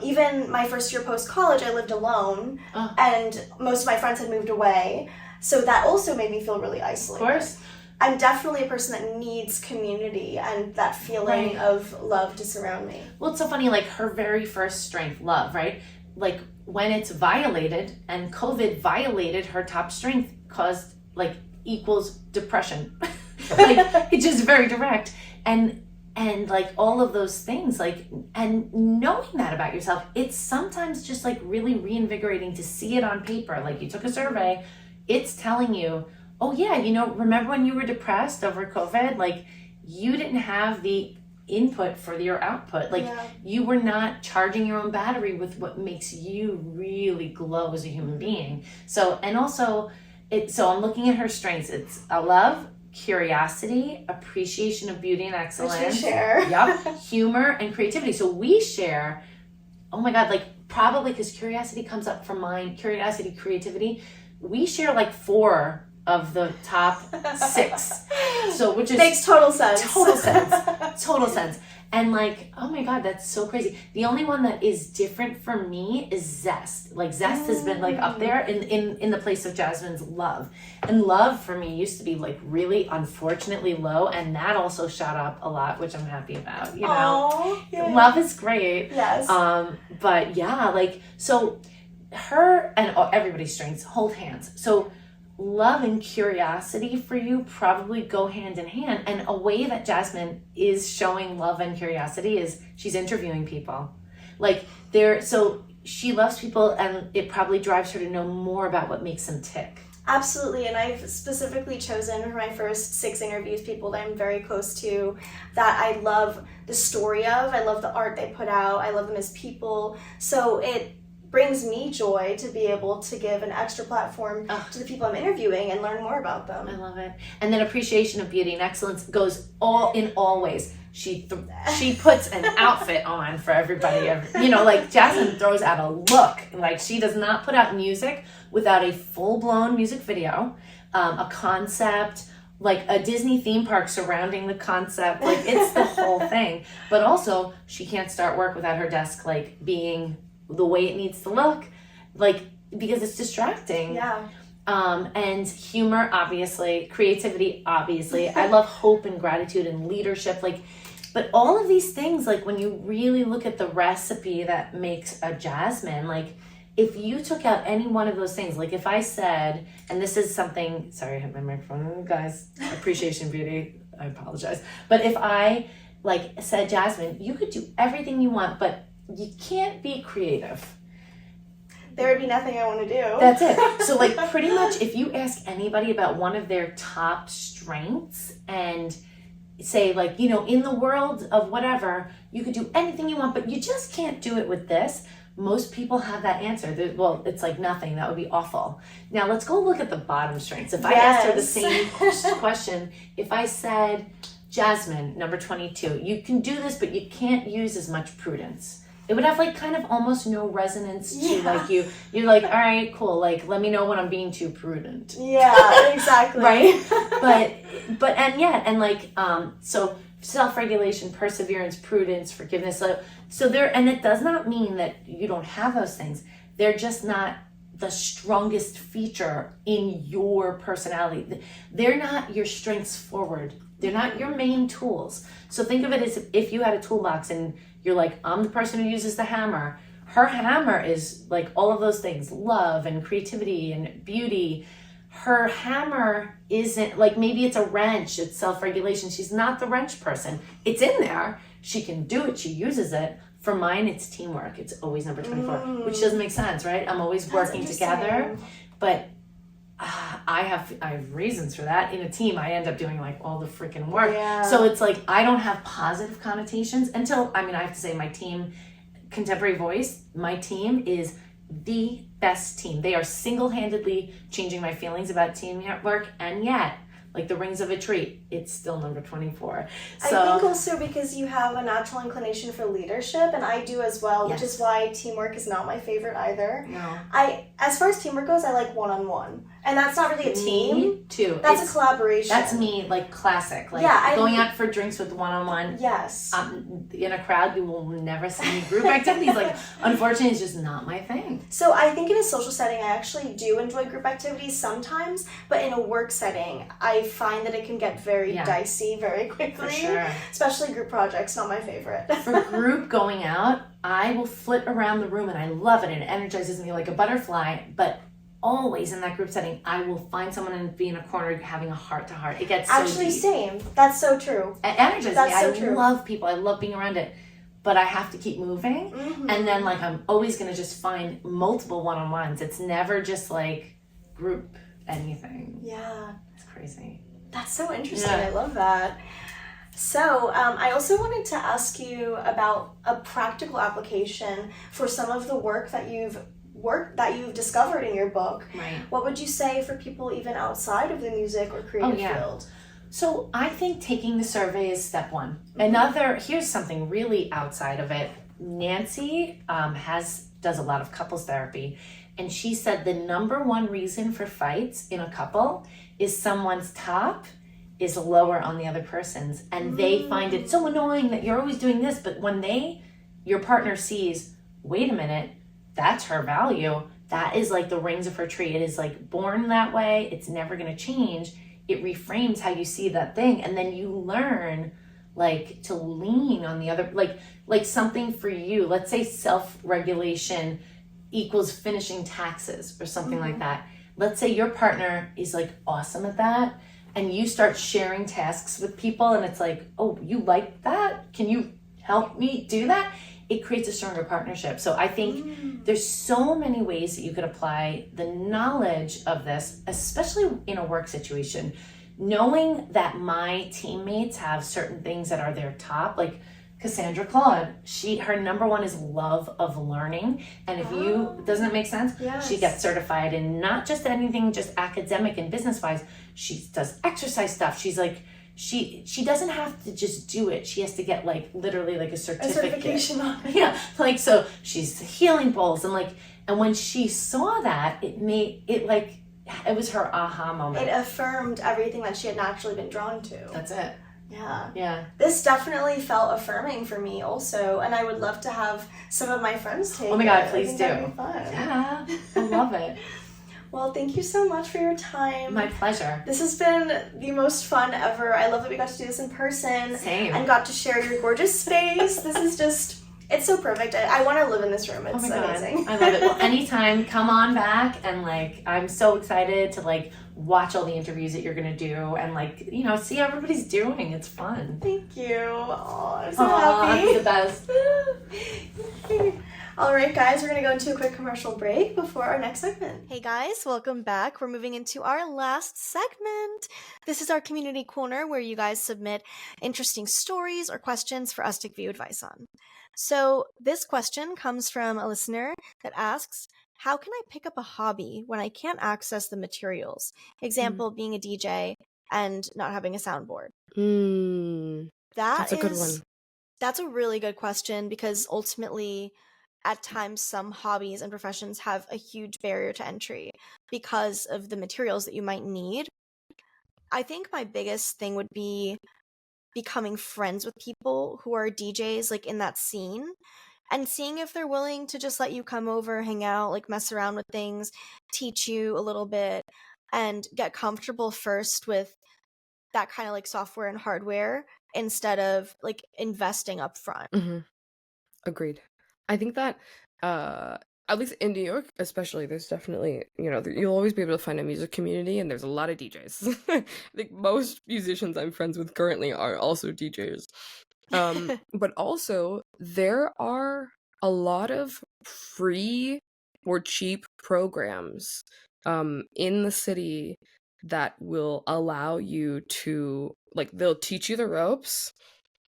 Even my first year post-college, I lived alone, and most of my friends had moved away. So that also made me feel really isolated. Of course. I'm definitely a person that needs community and that feeling of love to surround me. Well, it's so funny, like her very first strength, love, right? Like when it's violated, and COVID violated her top strength, caused like equals depression. Like it's just very direct. And like all of those things, like, and knowing that about yourself, it's sometimes just like really reinvigorating to see it on paper. Like you took a survey, it's telling you, oh yeah, you know, remember when you were depressed over COVID? Like you didn't have the input for your output. Like you were not charging your own battery with what makes you really glow as a human being. So, and also so I'm looking at her strengths. It's a love, curiosity, appreciation of beauty and excellence. Which we share. Yep. Humor and creativity. So we share, oh my God, like probably because curiosity comes up from mine, curiosity, creativity. We share like 4 of the top 6. So which is makes total sense. Total sense. And like, oh my God, that's so crazy. The only one that is different for me is zest. Like zest has been like up there in the place of Jasmine's love. And love for me used to be like really unfortunately low, and that also shot up a lot, which I'm happy about. You know, love is great. Yes. But yeah, like so her and everybody's strengths hold hands. So love and curiosity for you probably go hand in hand. And a way that Jasmine is showing love and curiosity is she's interviewing people. Like so she loves people, and it probably drives her to know more about what makes them tick. Absolutely, and I've specifically chosen for my first 6 interviews people that I'm very close to, that I love the story of, I love the art they put out, I love them as people, so it brings me joy to be able to give an extra platform to the people I'm interviewing and learn more about them. I love it. And then appreciation of beauty and excellence goes all ways. She puts an outfit on for everybody. Like Jasmine throws out a look. Like she does not put out music without a full-blown music video, a concept, like a Disney theme park surrounding the concept. Like it's the whole thing. But also she can't start work without her desk like being the way it needs to look, like because it's distracting. Yeah. And humor, obviously, creativity, obviously. I love hope and gratitude and leadership, but all of these things, like when you really look at the recipe that makes a Jasmine, like if you took out any one of those things, like if I said, and this is something, sorry, I hit my microphone, guys, appreciation beauty, I apologize. But if I said, Jasmine, you could do everything you want, but you can't be creative. There would be nothing I want to do. That's it. So pretty much if you ask anybody about one of their top strengths and say in the world of whatever, you could do anything you want, but you just can't do it with this. Most people have that answer. Well, it's nothing. That would be awful. Now let's go look at the bottom strengths. If I asked her the same question, if I said, Jasmine, number 22, you can do this, but you can't use as much prudence. It would have kind of almost no resonance to you. You're like, all right, cool. Let me know when I'm being too prudent. Yeah, exactly. Right? So self-regulation, perseverance, prudence, forgiveness. And it does not mean that you don't have those things. They're just not the strongest feature in your personality. They're not your strengths forward. They're not your main tools. So think of it as if you had a toolbox and you're like, I'm the person who uses the hammer. Her hammer is all of those things, love and creativity and beauty. Her hammer isn't maybe it's a wrench, it's self-regulation. She's not the wrench person. It's in there. She can do it. She uses it. For mine, it's teamwork. It's always number 24, which doesn't make sense, right? I'm always working together, but I have reasons for that. In a team, I end up doing all the freaking work. Yeah. So it's I don't have positive connotations until, I have to say my team, Contemporary Voice, my team is the best team. They are single-handedly changing my feelings about teamwork, and yet, the rings of a tree, it's still number 24. So, I think also because you have a natural inclination for leadership, and I do as well, which is why teamwork is not my favorite either. No. As far as teamwork goes, I like one-on-one. And that's not really a team. Me too. That's a collaboration. That's me, classic. Going out for drinks with one-on-one. Yes. In a crowd, you will never see any group activities. Unfortunately, it's just not my thing. So I think in a social setting, I actually do enjoy group activities sometimes, but in a work setting, I find that it can get very dicey very quickly. For sure. Especially group projects, not my favorite. For group going out, I will flit around the room and I love it and it energizes me like a butterfly, but always in that group setting, I will find someone and be in a corner having a heart-to-heart. It gets so actually deep. Same. That's so true. It energizes me. So true. I love people. I love being around it. But I have to keep moving. Mm-hmm. And then I'm always going to just find multiple one-on-ones. It's never just group anything. Yeah. It's crazy. That's so interesting. Yeah. I love that. So I also wanted to ask you about a practical application for some of the work that you've discovered in your book. Right. What would you say for people even outside of the music or creative field? So I think taking the survey is step one. Mm-hmm. Here's something really outside of it. Nancy does a lot of couples therapy, and she said the number one reason for fights in a couple is someone's top is lower on the other person's, and they find it so annoying that you're always doing this, but when your partner sees, wait a minute, that's her value. That is the rings of her tree. It is born that way. It's never going to change. It reframes how you see that thing. And then you learn to lean on the other, like something for you. Let's say self-regulation equals finishing taxes or something like that. Let's say your partner is awesome at that. And you start sharing tasks with people and it's oh, you like that? Can you help me do that? it creates a stronger partnership. So I think there's so many ways that you could apply the knowledge of this, especially in a work situation. Knowing that my teammates have certain things that are their top, like Cassandra Claude, her number one is love of learning. And if doesn't it make sense? Yes. She gets certified in not just anything, just academic and business wise. She does exercise stuff. She's like, she doesn't have to just do it. She has to get like literally like a certification on it. Yeah. Like, so she's healing bowls and when she saw that, it was her aha moment. It affirmed everything that she had naturally been drawn to. That's it. Yeah. This definitely felt affirming for me also, and I would love to have some of my friends take it. Oh my God, please do. That'd be fun. Yeah, I love it. Well, thank you so much for your time. My pleasure. This has been the most fun ever. I love that we got to do this in person. Same. And got to share your gorgeous space. This is just... It's so perfect. I want to live in this room. It's amazing. I love it. Well, anytime, come on back. And I'm so excited to watch all the interviews that you're going to do and see how everybody's doing. It's fun. Thank you. Oh, I'm so happy. The best. All right, guys, we're going to go into a quick commercial break before our next segment. Hey, guys, welcome back. We're moving into our last segment. This is our community corner where you guys submit interesting stories or questions for us to give you advice on. So this question comes from a listener that asks, how can I pick up a hobby when I can't access the materials? Example, being a DJ and not having a soundboard. That's a good one. That's a really good question because ultimately, at times, some hobbies and professions have a huge barrier to entry because of the materials that you might need. I think my biggest thing would be becoming friends with people who are DJs in that scene and seeing if they're willing to just let you come over, hang out, mess around with things, teach you a little bit, and get comfortable first with that kind of software and hardware instead of investing up front. Agreed. I think that at least in New York especially, there's definitely, you'll always be able to find a music community, and there's a lot of DJs. I think most musicians I'm friends with currently are also DJs. But also there are a lot of free or cheap programs in the city that will allow you to they'll teach you the ropes,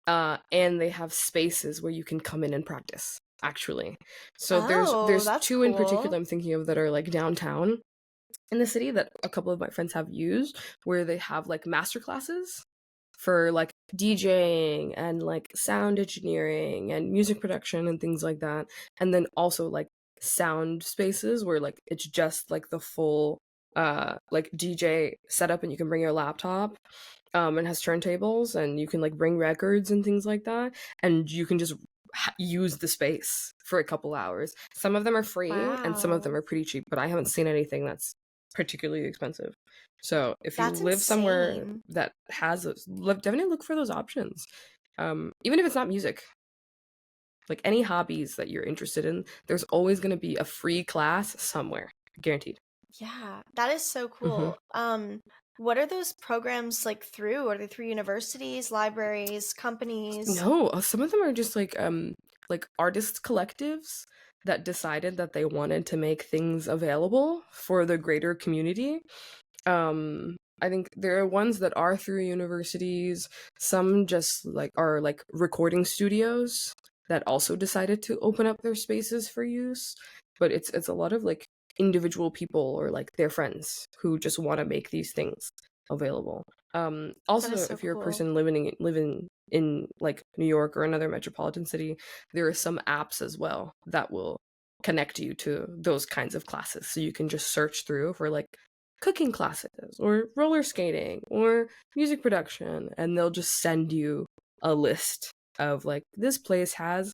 and they have spaces where you can come in and practice, actually. So there's two in particular I'm thinking of that are downtown in the city that a couple of my friends have used, where they have master classes for DJing and sound engineering and music production and things like that, and then also sound spaces where it's just the full DJ setup, and you can bring your laptop, and has turntables, and you can bring records and things like that, and you can just use the space for a couple hours. Some of them are free and some of them are pretty cheap, but I haven't seen anything that's particularly expensive. So if you live somewhere that has those, definitely look for those options. Even if it's not music, any hobbies that you're interested in, there's always going to be a free class somewhere, guaranteed. Yeah, that is so cool. What are those programs through? Are they through universities, libraries, companies? No, some of them are just artists collectives that decided that they wanted to make things available for the greater community. I think there are ones that are through universities. Some just are recording studios that also decided to open up their spaces for use. But it's a lot of individual people or their friends who just want to make these things available. Also, if you're a person living in New York or another metropolitan city, there are some apps as well that will connect you to those kinds of classes, so you can just search through for cooking classes or roller skating or music production, and they'll just send you a list of this place has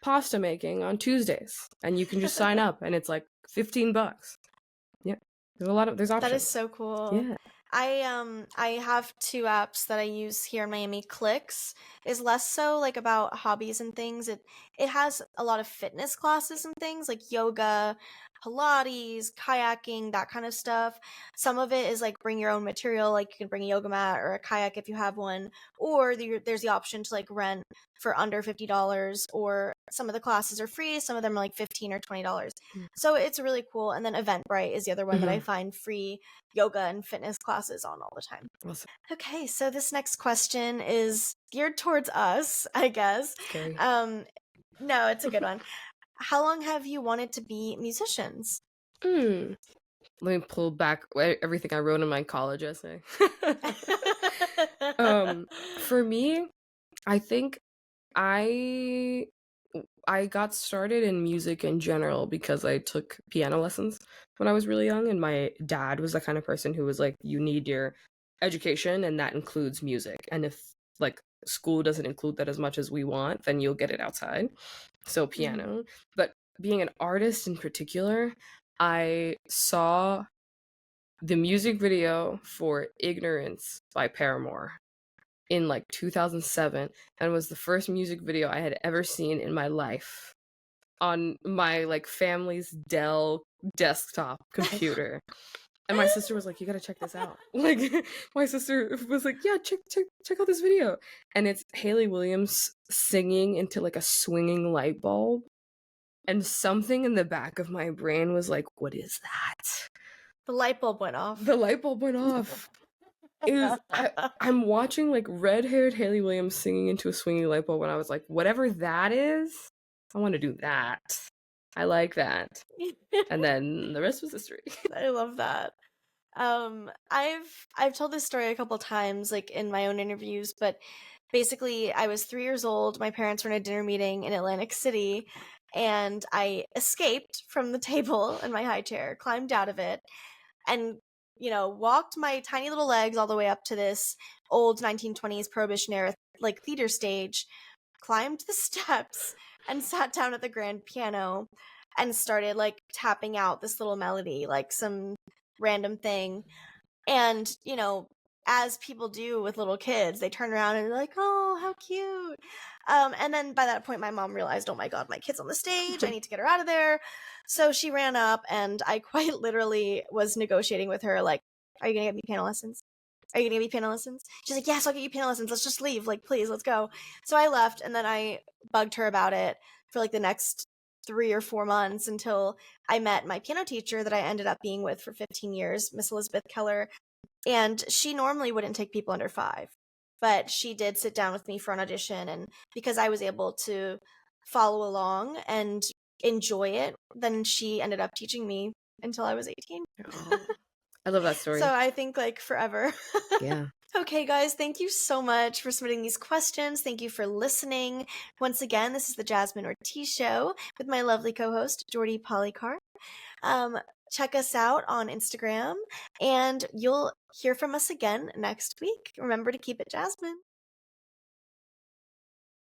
pasta making on Tuesdays, and you can just sign up, and it's $15. Yeah, there's options. That is so cool. Yeah. I have two apps that I use here in Miami. Clicks is less so about hobbies and things. It has a lot of fitness classes and things yoga, Pilates, kayaking, that kind of stuff. Some of it is like bring your own material, like you can bring a yoga mat or a kayak if you have one, or there's the option to like rent for under $50, or some of the classes are free, some of them are like $15 or $20. So it's really cool. And then Eventbrite is the other one that I find free yoga and fitness classes on all the time. Awesome. Okay, so this next question is geared towards us, I guess. Scary. No, it's a good one. How long have you wanted to be musicians? Let me pull back everything I wrote in my college essay. For me, I think I got started in music in general because I took piano lessons when I was really young, and my dad was the kind of person who was like, you need your education, and that includes music. And if like school doesn't include that as much as we want, then you'll get it outside. So piano. But being an artist in particular, I saw the music video for Ignorance by Paramore in like 2007, and was the first music video I had ever seen in my life on my like family's Dell desktop computer. And my sister was like, you gotta check this out. Like, my sister was like, yeah, check out this video. And it's Hayley Williams singing into like a swinging light bulb. And something in the back of my brain was like, what is that? The light bulb went off. The light bulb went off. I'm watching like red-haired Hayley Williams singing into a swinging light bulb, and I was like, whatever that is, I want to do that. I like that. And then the rest was history. I love that. I've told this story a couple times, like in my own interviews, but basically I was 3 years old. My parents were in a dinner meeting in Atlantic City, and I escaped from the table in my high chair, climbed out of it, and walked my tiny little legs all the way up to this old 1920s Prohibition era like theater stage, climbed the steps, and sat down at the grand piano and started like tapping out this little melody, like some random thing. And as people do with little kids, they turn around and they're like, oh, how cute. And then by that point, my mom realized, oh my God, my kid's on the stage. I need to get her out of there. So she ran up, and I quite literally was negotiating with her, like, are you going to get me piano lessons? Are you going to get me piano lessons? She's like, yes, I'll get you piano lessons. Let's just leave. Like, please, let's go. So I left, and then I bugged her about it for like the next 3 or 4 months until I met my piano teacher that I ended up being with for 15 years, Miss Elizabeth Keller. And she normally wouldn't take people under 5, but she did sit down with me for an audition. And because I was able to follow along and enjoy it, then she ended up teaching me until I was 18. Oh, I love that story. So I think like forever. Yeah. Okay, guys, thank you so much for submitting these questions. Thank you for listening. Once again, this is the Jasmine Ortiz Show with my lovely co-host, Jordy Polycarp. Check us out on Instagram, and you'll hear from us again next week. Remember to keep it Jasmine.